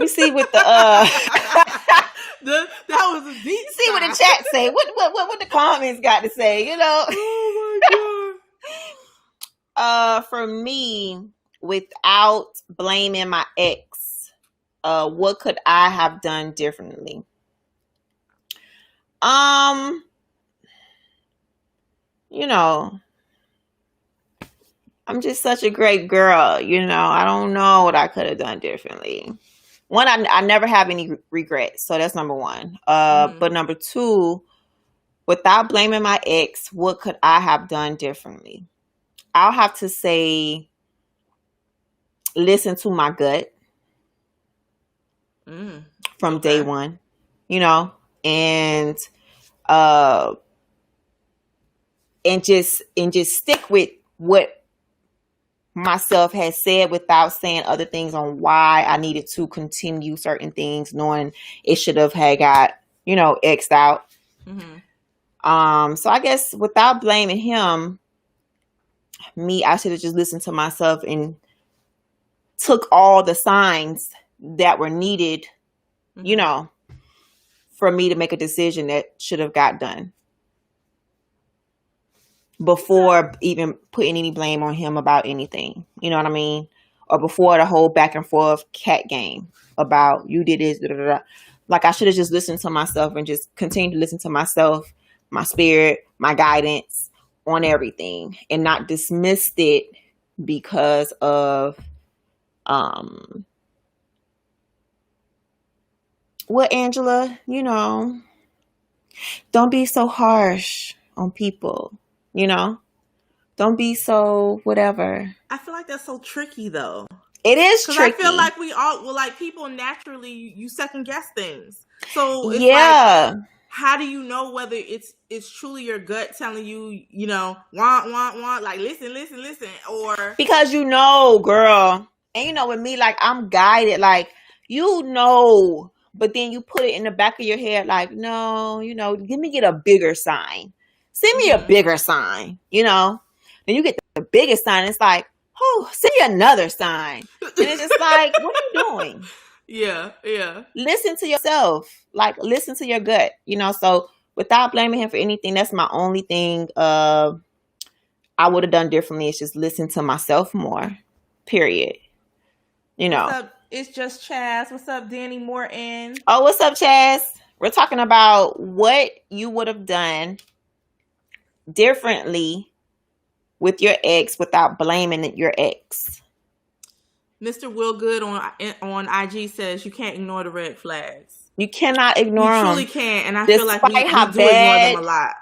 Speaker 2: was a deep. See what the chat say. What the comments got to say? Oh my god. For me, without blaming my ex, what could I have done differently? I'm just such a great girl, I don't know what I could have done differently. One, I never have any regrets, so that's number one. But number two, without blaming my ex, what could I have done differently? I'll have to say, listen to my gut from day one, and just stick with what myself has said without saying other things on why I needed to continue certain things, knowing it should have had got, X'd out. So I guess without blaming him, I should have just listened to myself and took all the signs
Speaker 1: that were needed, you know, for me to make a decision that should have got done before even putting any blame on him about anything. You know what I mean? Or before the whole back and forth cat game about you did this, da, da, da. Like I should have just listened to myself and just continued to listen to myself, my spirit, my guidance on everything, and not dismissed it because of well, Angela, you know, don't be so harsh on people, you know? Don't be so whatever.
Speaker 2: I feel like that's so tricky though.
Speaker 1: It is
Speaker 2: Because
Speaker 1: tricky.
Speaker 2: I feel like we all, well, like people naturally, you second guess things. So it's
Speaker 1: yeah.
Speaker 2: like, how do you know whether it's truly your gut telling you, you know, want, like listen, or
Speaker 1: because you know, girl, and you know, with me, like I'm guided, like you know, but then you put it in the back of your head, like no, you know, get a bigger sign, send me a bigger sign, you know. Then you get the biggest sign, it's like, oh, send me another sign, and it's just like, what are you doing?
Speaker 2: Yeah.
Speaker 1: Listen to yourself, like listen to your gut, you know. So without blaming him for anything, that's my only thing I would have done differently. Is just listen to myself more, period. You know.
Speaker 2: What's up? It's just Chaz. What's up, Danny Morton?
Speaker 1: Oh, what's up, Chaz? We're talking about what you would have done differently with your ex without blaming your ex.
Speaker 2: Mr. Willgood on IG says you can't ignore the red flags.
Speaker 1: You cannot ignore them.
Speaker 2: You truly can't, and I feel like we do ignore them a lot.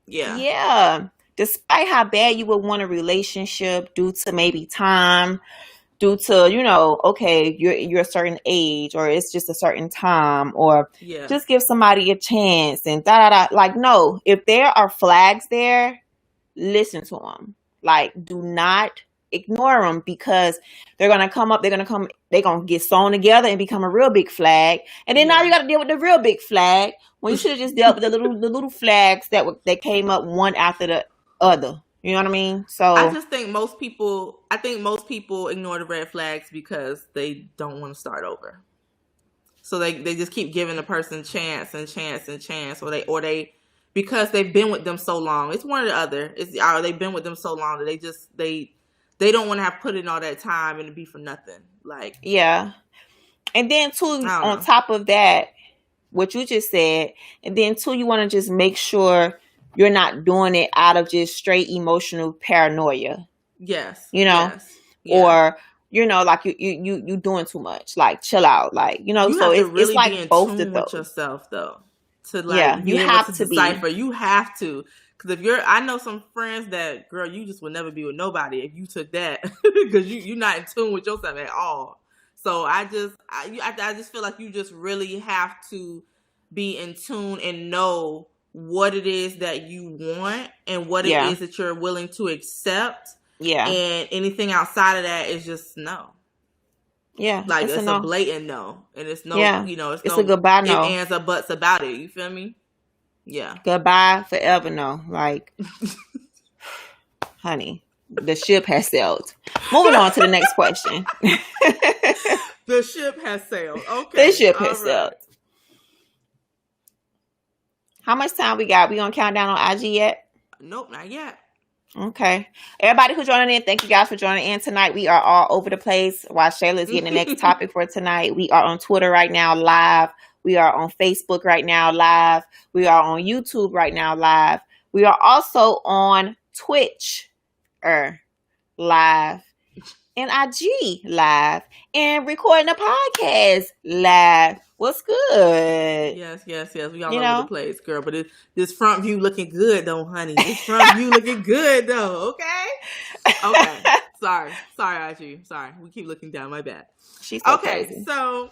Speaker 1: Yeah. Despite how bad you would want a relationship due to maybe time, due to, you know, okay, you're a certain age, or it's just a certain time, or just give somebody a chance and da. Like, no, if there are flags there, listen to them. Like, do not ignore them, because they're gonna come up. They're gonna get sewn together and become a real big flag. And then now you got to deal with the real big flag when you should have just dealt with the little flags that came up one after the other. You know what I mean? So
Speaker 2: I just think most people ignore the red flags because they don't want to start over. So they just keep giving the person chance, or they because they've been with them so long. It's one or the other. They've been with them so long that they don't want to have put in all that time and it be for nothing. Like,
Speaker 1: yeah. And then too, on top of that, what you just said, and then too, you want to just make sure you're not doing it out of just straight emotional paranoia.
Speaker 2: Yes.
Speaker 1: You know?
Speaker 2: Yes. Yeah.
Speaker 1: Or, you know, like you doing too much. Like, chill out. Like, you know,
Speaker 2: you
Speaker 1: so
Speaker 2: have to really
Speaker 1: it's like
Speaker 2: be in
Speaker 1: both
Speaker 2: tune
Speaker 1: of those.
Speaker 2: with yourself though. To like
Speaker 1: you have to
Speaker 2: decipher. You have to. Because I know some friends that, girl, you just would never be with nobody if you took that, because you're not in tune with yourself at all. So I just feel like you just really have to be in tune and know what it is that you want and what it is that you're willing to accept. Yeah. And anything outside of that is just no.
Speaker 1: Yeah.
Speaker 2: Like it's a blatant no. And it's no, you know, it's
Speaker 1: a goodbye no.
Speaker 2: Ifs, ands, or buts about it. You feel me? Yeah.
Speaker 1: Goodbye forever no. Like, honey, the ship has sailed. Moving on to the next question.
Speaker 2: The ship has sailed. Okay.
Speaker 1: The ship has sailed. How much time we got? We gonna count down on IG yet?
Speaker 2: Nope, not yet.
Speaker 1: Okay. Everybody who's joining in, thank you guys for joining in tonight. We are all over the place while Shayla's getting the next topic for tonight. We are on Twitter right now live. We are on Facebook right now live. We are on YouTube right now live. We are also on Twitch live and IG live and recording a podcast live. What's good?
Speaker 2: Yes. We all over the place, girl. But this front view looking good, though, honey. This front view looking good, though. Okay. Sorry, IG. Sorry, we keep looking down. My bad.
Speaker 1: She's so crazy.
Speaker 2: So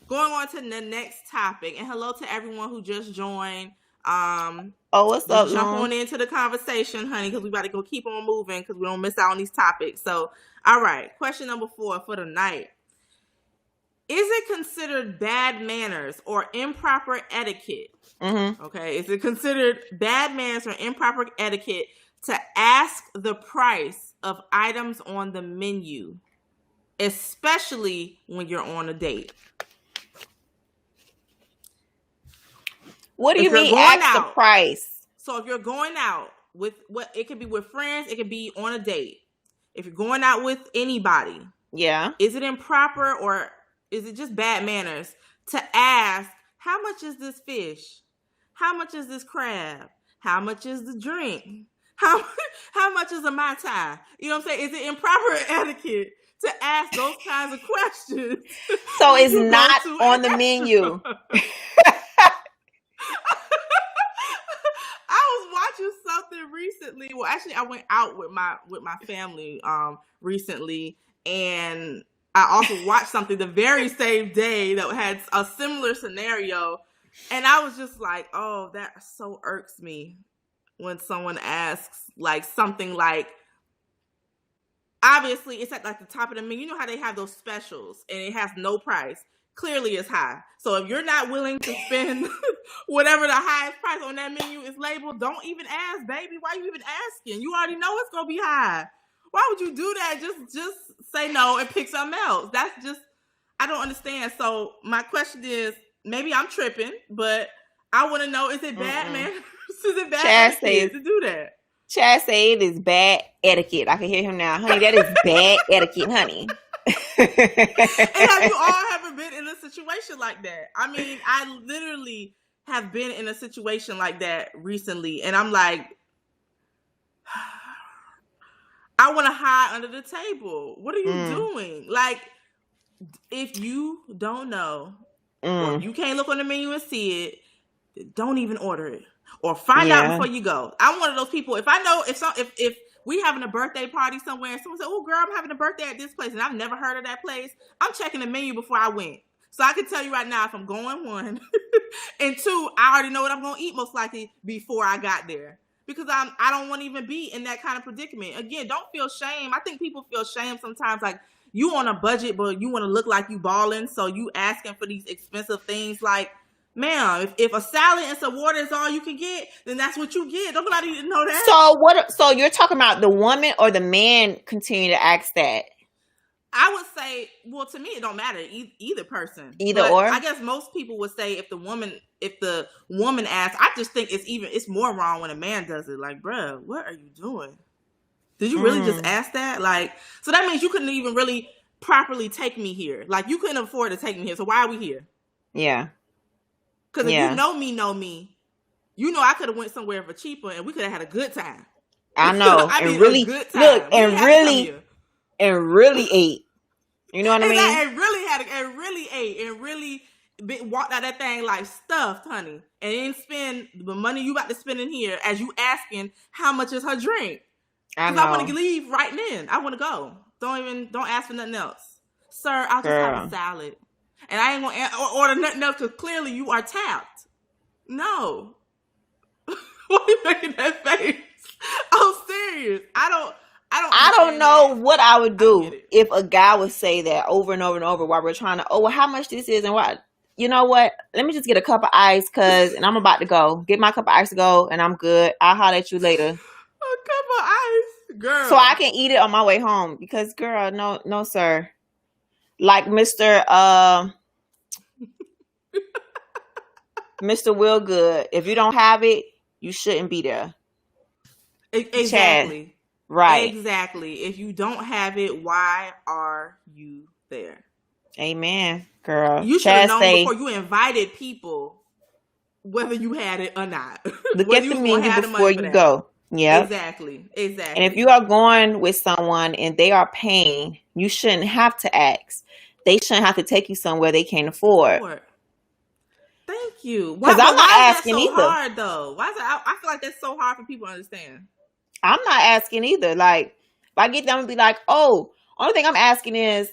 Speaker 2: going on to the next topic, and hello to everyone who just joined.
Speaker 1: What's up?
Speaker 2: Jump on into the conversation, honey, because we about to go keep on moving because we don't miss out on these topics. So, all right, question number 4 for the night. Is it considered bad manners or improper etiquette? Mm-hmm. Okay, is it considered bad manners or improper etiquette to ask the price of items on the menu especially when you're on a date.
Speaker 1: What do you mean ask the price?
Speaker 2: So if you're going out with it could be with friends, it could be on a date. If you're going out with anybody,
Speaker 1: yeah,
Speaker 2: is it improper or is it just bad manners to ask, how much is this fish? How much is this crab? How much is the drink? How much is a Mai Tai? You know what I'm saying? Is it improper etiquette to ask those kinds of questions?
Speaker 1: So it's not on the menu.
Speaker 2: Watching something recently. Well, actually, I went out with my family recently, and I also watched something the very same day that had a similar scenario, and I was just like, "Oh, that so irks me when someone asks like something like." Obviously, it's at like the top of the menu. You know how they have those specials, and it has no price. Clearly it's high. So if you're not willing to spend whatever the highest price on that menu is labeled, don't even ask, baby. Why you even asking? You already know it's gonna be high. Why would you do that? Just say no and pick something else. That's just, I don't understand. So my question is, maybe I'm tripping, but I want to know, is it bad, man? Is it bad etiquette to do that?
Speaker 1: Chad say it is bad etiquette. I can hear him now. Honey, that is bad etiquette, honey.
Speaker 2: And have you all ever been in a situation like that? I mean, I literally have been in a situation like that recently, and I'm like, I want to hide under the table. What are you doing? Like, if you don't know, or you can't look on the menu and see it, don't even order it, or find out before you go. I'm one of those people. If I know if we having a birthday party somewhere and someone said, "Oh, girl, I'm having a birthday at this place," and I've never heard of that place, I'm checking the menu before I went. So I can tell you right now, if I'm going, one, and two, I already know what I'm going to eat most likely before I got there. Because I don't want to even be in that kind of predicament. Again, don't feel shame. I think people feel shame sometimes, like you on a budget, but you want to look like you balling, so you asking for these expensive things. Like, ma'am, if a salad and some water is all you can get, then that's what you get. Don't nobody need to know that.
Speaker 1: So what? So you're talking about the woman or the man continue to ask that?
Speaker 2: I would say, well, to me, it don't matter. Either person.
Speaker 1: Either or?
Speaker 2: I guess most people would say if the woman asks, I just think it's more wrong when a man does it. Like, bruh, what are you doing? Did you really just ask that? Like, so that means you couldn't even really properly take me here. Like, you couldn't afford to take me here. So why are we here?
Speaker 1: Yeah.
Speaker 2: Because if you know me, you know I could have went somewhere for cheaper and we could have had a good time.
Speaker 1: I know. And really, look, and really ate. You know what I mean?
Speaker 2: And really ate and really walked out that thing like stuffed, honey. And didn't spend the money you about to spend in here as you asking how much is her drink. Because I want to leave right then. I want to go. Don't ask for nothing else. Sir, I'll just have a salad. And I ain't going to order nothing else because clearly you are tapped. No. Why are you making that face? I'm serious. I don't
Speaker 1: know what I would do if a guy would say that over and over and over while we're trying to, well, how much this is and what. You know what? Let me just get a cup of ice and I'm about to go. Get my cup of ice to go and I'm good. I'll holler at you later.
Speaker 2: A cup of ice? Girl.
Speaker 1: So I can eat it on my way home because, girl, no, sir. Like Mr. Will Good. If you don't have it, you shouldn't be there.
Speaker 2: Exactly.
Speaker 1: Chad. Right.
Speaker 2: Exactly. If you don't have it, why are you there?
Speaker 1: Amen, girl.
Speaker 2: You should have known before you invited people whether you had it or not.
Speaker 1: Look at the menu before you go. Yeah.
Speaker 2: Exactly.
Speaker 1: And if you are going with someone and they are paying, you shouldn't have to ask. They shouldn't have to take you somewhere they can't afford.
Speaker 2: Thank you.
Speaker 1: Because I'm not asking either.
Speaker 2: Hard though. Why is it? I feel like that's so hard for people to understand.
Speaker 1: I'm not asking either. Like, if I get them and be like, oh, only thing I'm asking is,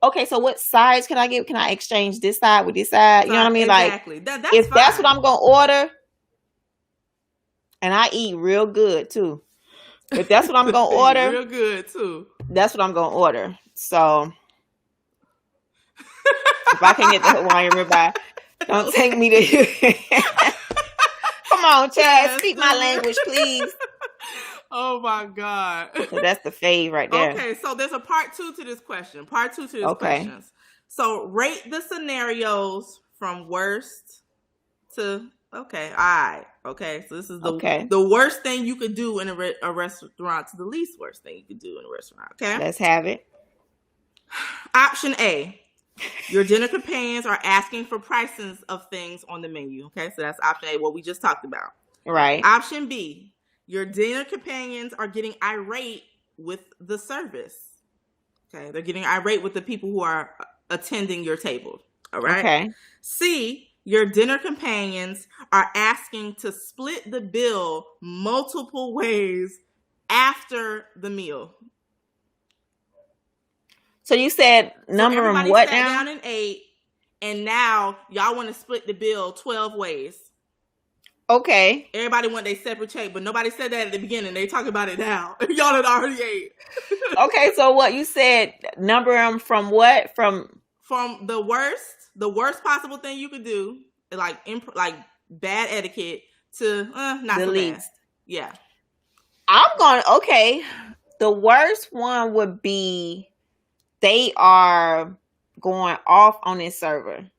Speaker 1: okay, so what sides can I get? Can I exchange this side with this side? You know what I mean?
Speaker 2: Exactly.
Speaker 1: Like, if that's what I'm going to order, and I eat real good too. If that's what I'm going to order.
Speaker 2: Real good too.
Speaker 1: That's what I'm going to order. So, if I can get the Hawaiian ribeye, don't take me to... Come on, Chad. Speak my language, please.
Speaker 2: Oh my God.
Speaker 1: So that's the fave right there.
Speaker 2: Okay, so there's a part 2 to this question.
Speaker 1: Okay.
Speaker 2: Questions. So rate the scenarios from worst to okay. All right. Okay, so this is the worst thing you could do in a restaurant to the least worst thing you could do in a restaurant. Okay.
Speaker 1: Let's have it.
Speaker 2: Option A. Your dinner companions are asking for prices of things on the menu. Okay, so that's option A, what we just talked about.
Speaker 1: Right.
Speaker 2: Option B. Your dinner companions are getting irate with the service. Okay, they're getting irate with the people who are attending your table. All right.
Speaker 1: Okay.
Speaker 2: C. Your dinner companions are asking to split the bill multiple ways after the meal.
Speaker 1: So you said number
Speaker 2: so
Speaker 1: of what
Speaker 2: sat
Speaker 1: now?
Speaker 2: Down and ate, and now y'all want to split the bill 12 ways.
Speaker 1: Okay.
Speaker 2: Everybody want their separate check, but nobody said that at the beginning. They talk about it now. Y'all had already ate.
Speaker 1: Okay, so what you said, number them from what? From
Speaker 2: the worst possible thing you could do, like bad etiquette, to not
Speaker 1: the
Speaker 2: so
Speaker 1: least.
Speaker 2: bad. Yeah.
Speaker 1: I'm going, okay. The worst one would be they are going off on this server.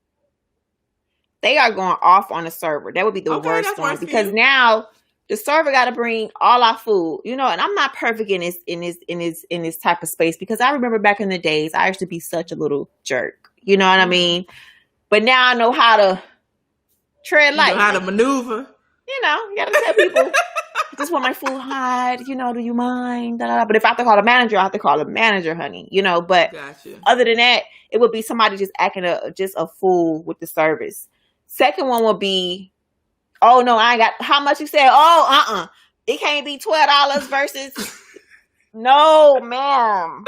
Speaker 1: They are going off on the server. That would be the worst one, because now the server got to bring all our food, and I'm not perfect in this type of space, because I remember back in the days, I used to be such a little jerk. You know what I mean? But now I know how to tread lightly.
Speaker 2: You know how to maneuver.
Speaker 1: You got to tell people, just want my food hot, do you mind? But if I have to call a manager, I have to call a manager, honey, but
Speaker 2: gotcha.
Speaker 1: Other than that, it would be somebody just acting just a fool with the service. Second one would be, oh no, I ain't got, how much you said? Oh, it can't be $12 versus, no, ma'am.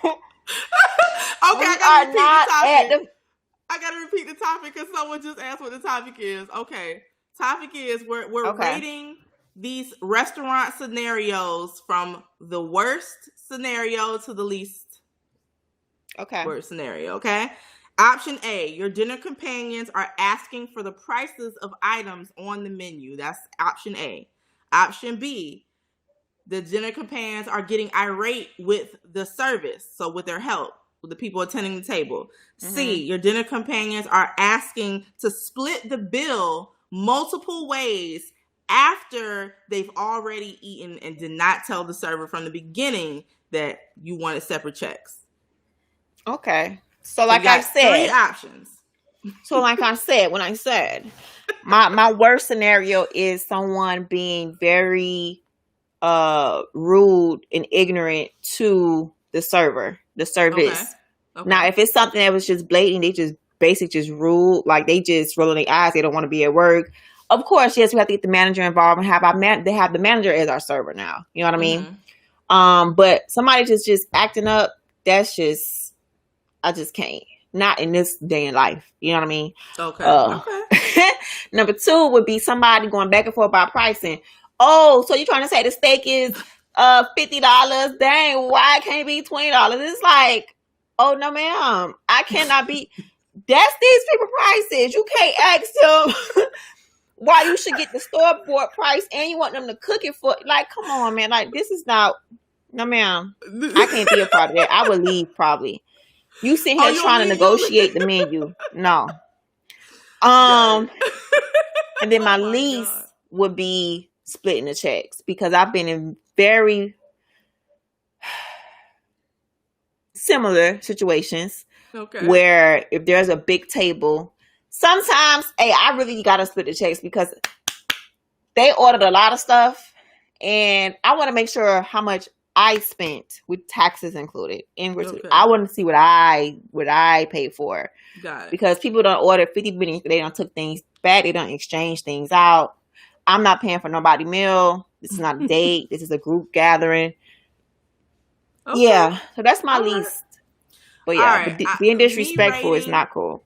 Speaker 2: Okay, I gotta repeat the topic because someone just asked what the topic is. Okay. Topic is we're rating these restaurant scenarios from the worst scenario to the least worst scenario. Okay. Option A, your dinner companions are asking for the prices of items on the menu. That's option A. Option B, the dinner companions are getting irate with the service, so with their help, with the people attending the table. Mm-hmm. C, your dinner companions are asking to split the bill multiple ways after they've already eaten and did not tell the server from the beginning that you wanted separate checks.
Speaker 1: Okay. So like I said,
Speaker 2: 3 options.
Speaker 1: So like I said, when I said my worst scenario is someone being very rude and ignorant to the service. Okay. Now, if it's something that was just blatant, they just basically just rude, like they just rolling their eyes, they don't want to be at work. Of course, yes, we have to get the manager involved and they have the manager as our server now. You know what I mean? Mm-hmm. But somebody just acting up, that's just, I just can't. Not in this day in life. You know what I mean? Okay. Number 2 would be somebody going back and forth about pricing. Oh, so you're trying to say the steak is $50? Dang, why can't it be $20? It's like, oh no, ma'am. I cannot be. That's these people prices. You can't ask them why you should get the store-bought price and you want them to cook it for. Like, come on, man. Like, this is not. No, ma'am. I can't be a part of that. I would leave probably. You sit here trying to negotiate the menu. No. And then my least would be splitting the checks, because I've been in very similar situations where if there's a big table, sometimes, I really got to split the checks because they ordered a lot of stuff and I want to make sure how much I spent with taxes included. I want to see what I paid for.
Speaker 2: Got it.
Speaker 1: Because people don't order 50 minutes, they don't took things back, they don't exchange things out. I'm not paying for nobody's meal. This is not a date. This is a group gathering. Okay. Yeah, so that's my least. But yeah, being disrespectful is not cool.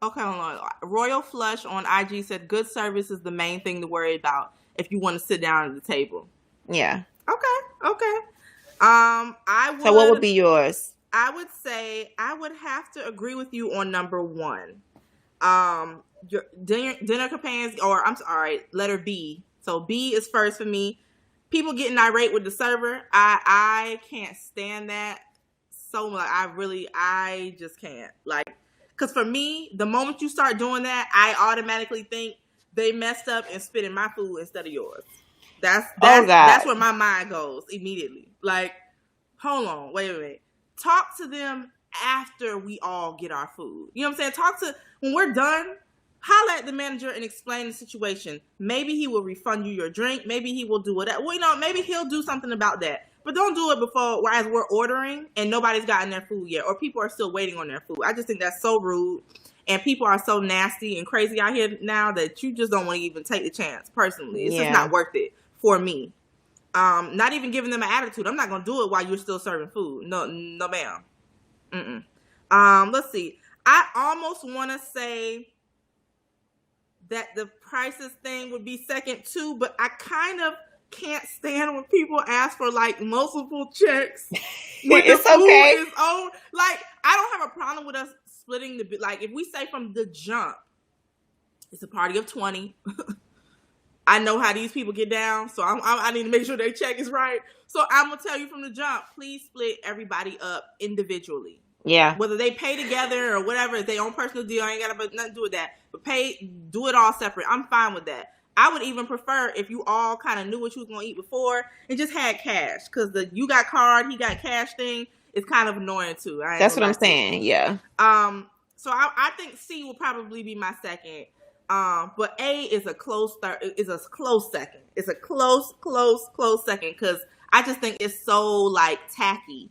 Speaker 2: Okay, hold on. Royal Flush on IG said good service is the main thing to worry about if you want to sit down at the table.
Speaker 1: Yeah.
Speaker 2: Okay.
Speaker 1: So what would be yours?
Speaker 2: I would say I would have to agree with you on number 1. Your dinner companions, or I'm sorry, letter B. So B is first for me. people getting irate with the server, I can't stand that so much. I just can't. Like, because for me, the moment you start doing that, I automatically think they messed up and spit in my food instead of yours. That's where my mind goes immediately. Like, hold on, wait a minute. Talk to them after we all get our food. You know what I'm saying? When we're done, holler at the manager and explain the situation. Maybe he will refund you your drink. Maybe he will do whatever. Well, maybe he'll do something about that. But don't do it before, as we're ordering and nobody's gotten their food yet, or people are still waiting on their food. I just think that's so rude. And people are so nasty and crazy out here now that you just don't want to even take the chance. Personally, it's just not worth it for me. Not even giving them an attitude. I'm not gonna do it while you're still serving food. No, ma'am. Let's see. I almost want to say that the prices thing would be second too, but I kind of can't stand when people ask for like multiple checks when
Speaker 1: it's
Speaker 2: the food
Speaker 1: okay.
Speaker 2: is own. Like, I don't have a problem with us splitting the, like, if we say from the jump, it's a party of 20. I know how these people get down, so I need to make sure their check is right. So I'm gonna tell you from the jump, please split everybody up individually.
Speaker 1: Yeah.
Speaker 2: Whether they pay together or whatever, it's their own personal deal. I ain't got nothing to do with that. But do it all separate. I'm fine with that. I would even prefer if you all kind of knew what you was gonna eat before and just had cash, because you got card, he got cash thing. It's kind of annoying too.
Speaker 1: That's what I'm saying. Yeah.
Speaker 2: So I think C will probably be my second. But A is a close third. Is a close second. It's a close second, because I just think it's so like tacky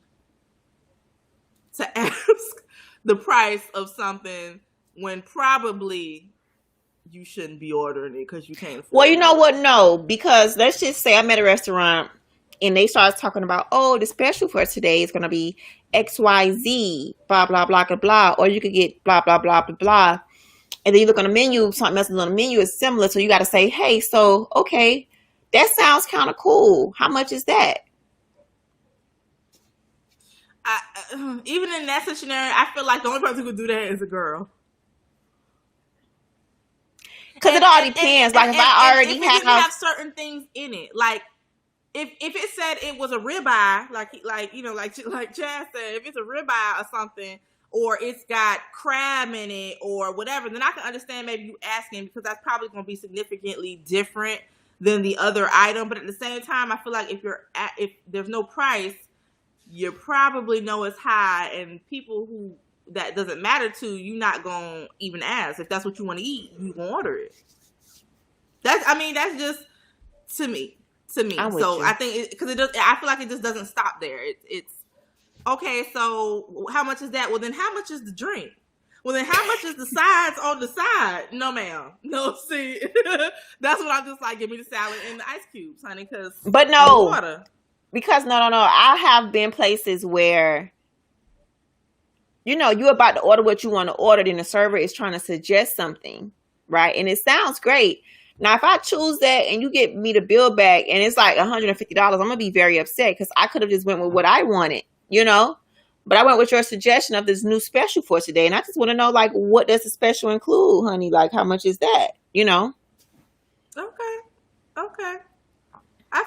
Speaker 2: to ask the price of something when probably you shouldn't be ordering it because you can't afford it.
Speaker 1: Well, you know what? No, because let's just say I'm at a restaurant and they start talking about, oh, the special for today is going to be XYZ, blah, blah, blah, blah, blah, or you could get blah, blah, blah, blah, blah. And then you look on the menu, something else on the menu is similar. So you got to say, hey, so, okay, that sounds kind of cool. How much is that?
Speaker 2: Even in that scenario, I feel like the only person who could do that is a girl.
Speaker 1: Because it all depends. Like, if I already
Speaker 2: if it didn't have certain things in it, like if it said it was a ribeye, like Chad said, if it's a ribeye or something, or it's got crab in it or whatever, then I can understand maybe you asking, because that's probably going to be significantly different than the other item. But at the same time, I feel like if there's no price, you probably know it's high, and people who that doesn't matter to, you're not gonna even ask. If that's what you want to eat, you gonna order it. That's just to me. So I think because it does. I feel like it just doesn't stop there. It's okay. So how much is that? Well, then how much is the drink? Well, then how much is the sides on the side? No, ma'am. No, see, that's what I'm just like. Give me the salad and the ice cubes, honey.
Speaker 1: But no, water. Because no. I have been places where, you're about to order what you want to order, then the server is trying to suggest something, right? And it sounds great. Now, if I choose that and you get me the bill back and it's like $150, I'm going to be very upset, because I could have just went with what I wanted, But I went with your suggestion of this new special for today. And I just want to know, like, what does the special include, honey? Like, how much is that,
Speaker 2: Okay. I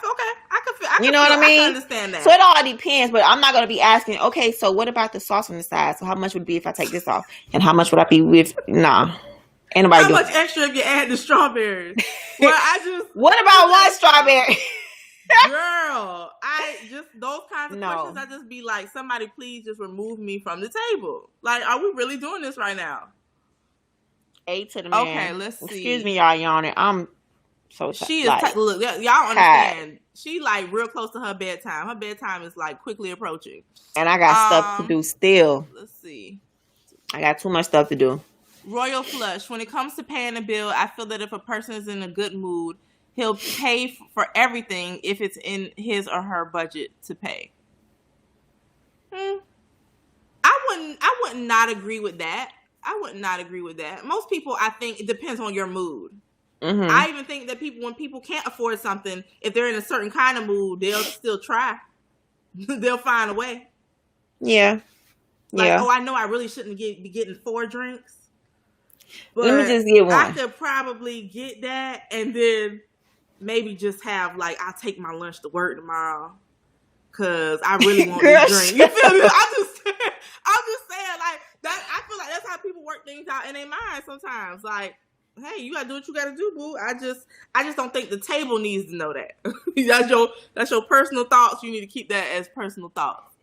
Speaker 1: you know what I mean?
Speaker 2: I can understand that.
Speaker 1: So it all depends, but I'm not going to be asking, okay, so what about the sauce on the side? So how much would it be if I take this off? And how much would I be with? Nah. Ain't nobody
Speaker 2: how much extra if you add the strawberries? Well,
Speaker 1: what about one strawberry?
Speaker 2: Girl, those kinds of questions, I just be like, somebody please just remove me from the table. Like, are we really doing this right now?
Speaker 1: A to the man.
Speaker 2: Okay, let's see.
Speaker 1: Excuse me, y'all yawning. I'm so tired.
Speaker 2: She is look, y'all understand. She like real close to her bedtime. Her bedtime is like quickly approaching. And I got
Speaker 1: stuff to do still.
Speaker 2: Let's see.
Speaker 1: I got too much stuff to do.
Speaker 2: Royal Flush. When it comes to paying a bill, I feel that if a person is in a good mood, he'll pay for everything if it's in his or her budget to pay. I would not agree with that. Most people, I think, it depends on your mood. Mm-hmm. I even think that when people can't afford something, if they're in a certain kind of mood, they'll still try. They'll find a way.
Speaker 1: Yeah.
Speaker 2: I know I really shouldn't be getting 4 drinks. But
Speaker 1: let me just get one.
Speaker 2: I could probably get that, and then maybe just have like, I'll take my lunch to work tomorrow because I really want this drink. You feel me? I'm just saying like that. I feel like that's how people work things out in their mind sometimes. Like, hey, you gotta do what you gotta do, boo. I just don't think the table needs to know that. that's your personal thoughts. You need to keep that as personal thoughts.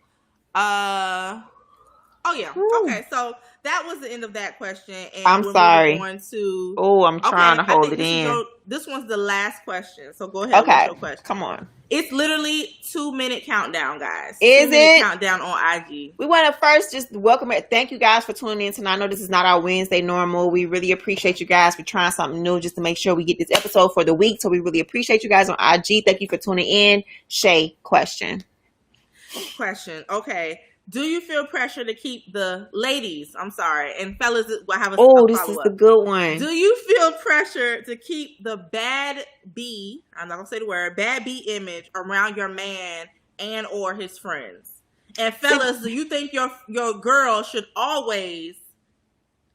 Speaker 2: Oh yeah.
Speaker 1: Ooh.
Speaker 2: Okay, so that was the end of that question. And
Speaker 1: I'm sorry.
Speaker 2: Going to.
Speaker 1: Oh, I'm trying to hold it in.
Speaker 2: This one's the last question. So go ahead.
Speaker 1: Okay.
Speaker 2: What's your question?
Speaker 1: Come on.
Speaker 2: It's literally 2-minute countdown, guys.
Speaker 1: Is
Speaker 2: 2-minute countdown on IG.
Speaker 1: We want to first just welcome it. Thank you guys for tuning in tonight. I know this is not our Wednesday normal. We really appreciate you guys for trying something new just to make sure we get this episode for the week. So we really appreciate you guys on IG. Thank you for tuning in. Shay, question.
Speaker 2: Okay. Do you feel pressure to keep the ladies? I'm sorry, and fellas, I have a
Speaker 1: this is the good one.
Speaker 2: Do you feel pressure to keep the bad B? I'm not gonna say the word bad B image around your man and or his friends. And fellas, do you think your girl should always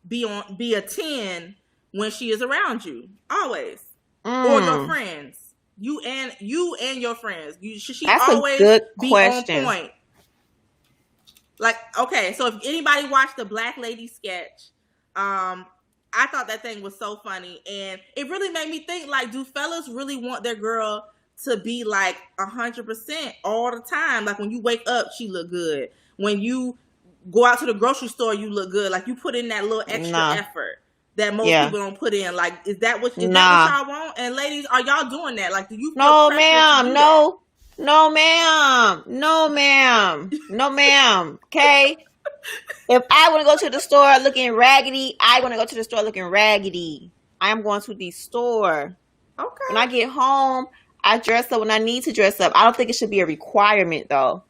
Speaker 2: be a 10 when she is around you? Always, or your friends? You and your friends. Should she
Speaker 1: That's
Speaker 2: always
Speaker 1: a good
Speaker 2: be
Speaker 1: question.
Speaker 2: on point? Like, okay, so if anybody watched the Black Lady sketch, I thought that thing was so funny. And it really made me think, like, do fellas really want their girl to be, like, 100% all the time? Like, when you wake up, she look good. When you go out to the grocery store, you look good. Like, you put in that little extra effort that most people don't put in. Like, is that what y'all want? And ladies, are y'all doing that? Like, do you feel pressure to do that?
Speaker 1: No, ma'am. No, ma'am. Okay? If I want to go to the store looking raggedy, I want to go to the store looking raggedy. I am going to the store.
Speaker 2: Okay.
Speaker 1: When I get home, I dress up when I need to dress up. I don't think it should be a requirement, though.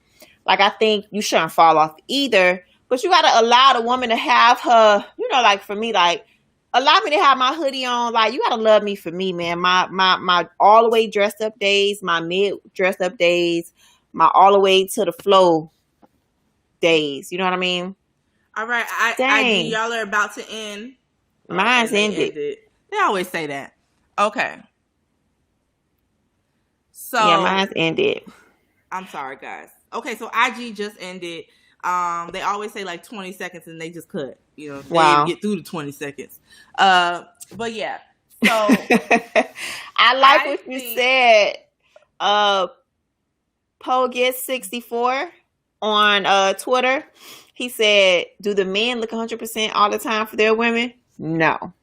Speaker 1: Like, I think you shouldn't fall off either. But you got to allow the woman to have her, like for me, like, allow me to have my hoodie on. Like, you gotta love me for me, man. My all the way dressed up days, my mid dressed up days, my all the way to the flow days. You know what I mean?
Speaker 2: All right, y'all are about to end.
Speaker 1: Mine's ended.
Speaker 2: They always say that. Okay. So
Speaker 1: yeah, mine's ended.
Speaker 2: I'm sorry, guys. Okay, so IG just ended. They always say like 20 seconds and they just cut. They didn't get through the 20 seconds. But yeah. So
Speaker 1: I like what you said. Poe gets 64 on Twitter. He said, "Do the men look 100% all the time for their women?" No.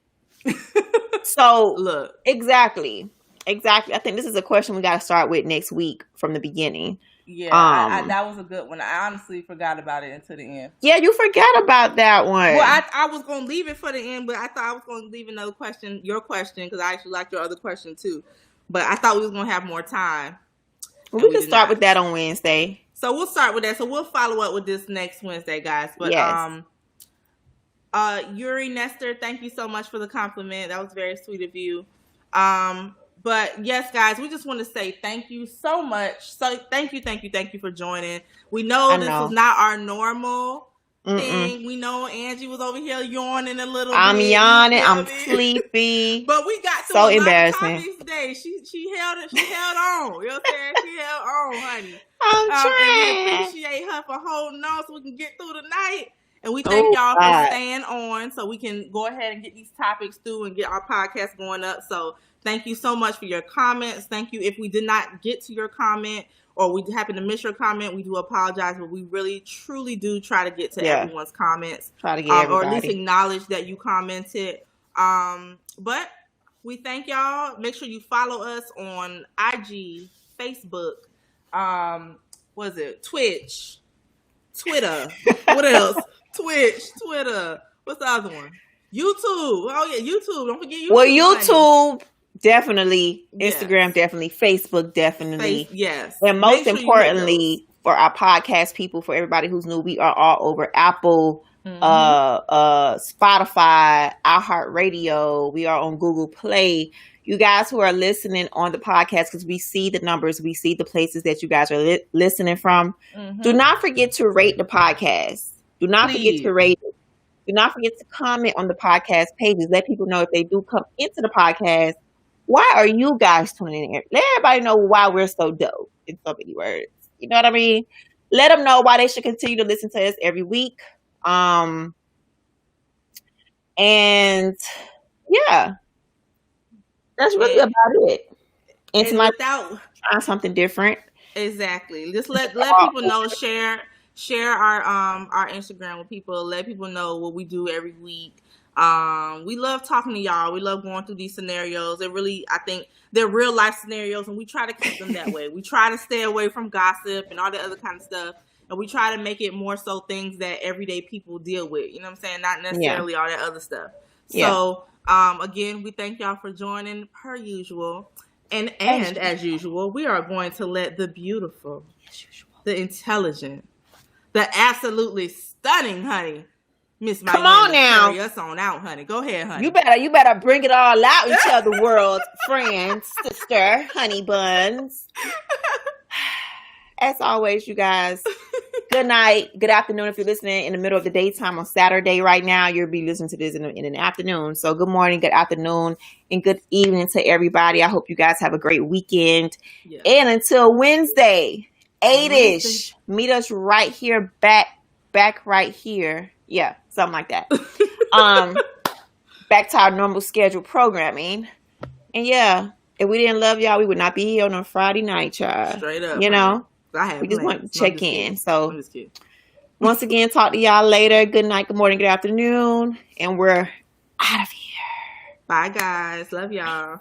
Speaker 1: So
Speaker 2: look,
Speaker 1: exactly. I think this is a question we got to start with next week from the beginning.
Speaker 2: Yeah, that was a good one. I honestly forgot about it until the end.
Speaker 1: Yeah, you forgot about that one.
Speaker 2: Well, I was going to leave it for the end, but I thought I was going to leave another question, your question, because I actually liked your other question too. But I thought we was going to have more time.
Speaker 1: Well, we can start with that on Wednesday.
Speaker 2: So we'll start with that. So we'll follow up with this next Wednesday, guys. But
Speaker 1: yes.
Speaker 2: Yuri Nestor, thank you so much for the compliment. That was very sweet of you. But yes, guys, we just want to say thank you so much. So thank you for joining. We know this is not our normal thing. We know Angie was over here yawning a little bit.
Speaker 1: I'm yawning. I'm sleepy.
Speaker 2: But we got
Speaker 1: so embarrassing
Speaker 2: topics today. She held on. You know what I'm saying? She held on, honey.
Speaker 1: I'm trying.
Speaker 2: And we appreciate her for holding on so we can get through the night. And we thank y'all for staying on so we can go ahead and get these topics through and get our podcast going up. So thank you so much for your comments. Thank you. If we did not get to your comment or we happen to miss your comment, we do apologize, but we really, truly do try to get to everyone's comments.
Speaker 1: Try to get everybody.
Speaker 2: Or at least acknowledge that you commented. But we thank y'all. Make sure you follow us on IG, Facebook, Twitch, Twitter. What else? Twitch, Twitter. What's the other one? YouTube. Oh yeah, YouTube. Don't forget YouTube.
Speaker 1: Well, YouTube definitely, Instagram definitely, Facebook definitely.
Speaker 2: Yes.
Speaker 1: And most importantly, for our podcast people, for everybody who's new, we are all over Apple, Spotify, iHeartRadio. We are on Google Play. You guys who are listening on the podcast, because we see the numbers, we see the places that you guys are listening from. Do not forget to rate the podcast. Do not forget to rate it. Do not forget to comment on the podcast pages. Let people know if they do come into the podcast, why are you guys tuning in? Let everybody know why we're so dope in so many words. You know what I mean? Let them know why they should continue to listen to us every week. And yeah, that's really about it. And
Speaker 2: And without
Speaker 1: trying something different.
Speaker 2: Exactly. Just let people know. Share our Instagram with people. Let people know what we do every week. We love talking to y'all. We love going through these scenarios. I think they're real life scenarios, and we try to keep them that way. We try to stay away from gossip and all that other kind of stuff, and we try to make it more so things that everyday people deal with. You know what I'm saying? Not necessarily all that other stuff.
Speaker 1: Yeah.
Speaker 2: So, again, we thank y'all for joining per usual. And as usual, we are going to let the beautiful, the intelligent, the absolutely stunning, honey, Miss Miami,
Speaker 1: come on now,
Speaker 2: carry us on out, honey. Go ahead, honey.
Speaker 1: You better bring it all out and tell the world, friend, sister, honey buns. As always, you guys, good night, good afternoon. If you're listening in the middle of the daytime on Saturday right now, you'll be listening to this in the afternoon. So good morning, good afternoon, and good evening to everybody. I hope you guys have a great weekend. Yeah. And until Wednesday, 8-ish, meet us right here, back right here. Yeah, something like that. Back to our normal scheduled programming. And yeah, if we didn't love y'all, we would not be here on a Friday night, y'all.
Speaker 2: Straight up.
Speaker 1: You know? We just want to check in. So once again, talk to y'all later. Good night, good morning, good afternoon. And we're out of here.
Speaker 2: Bye, guys. Love y'all.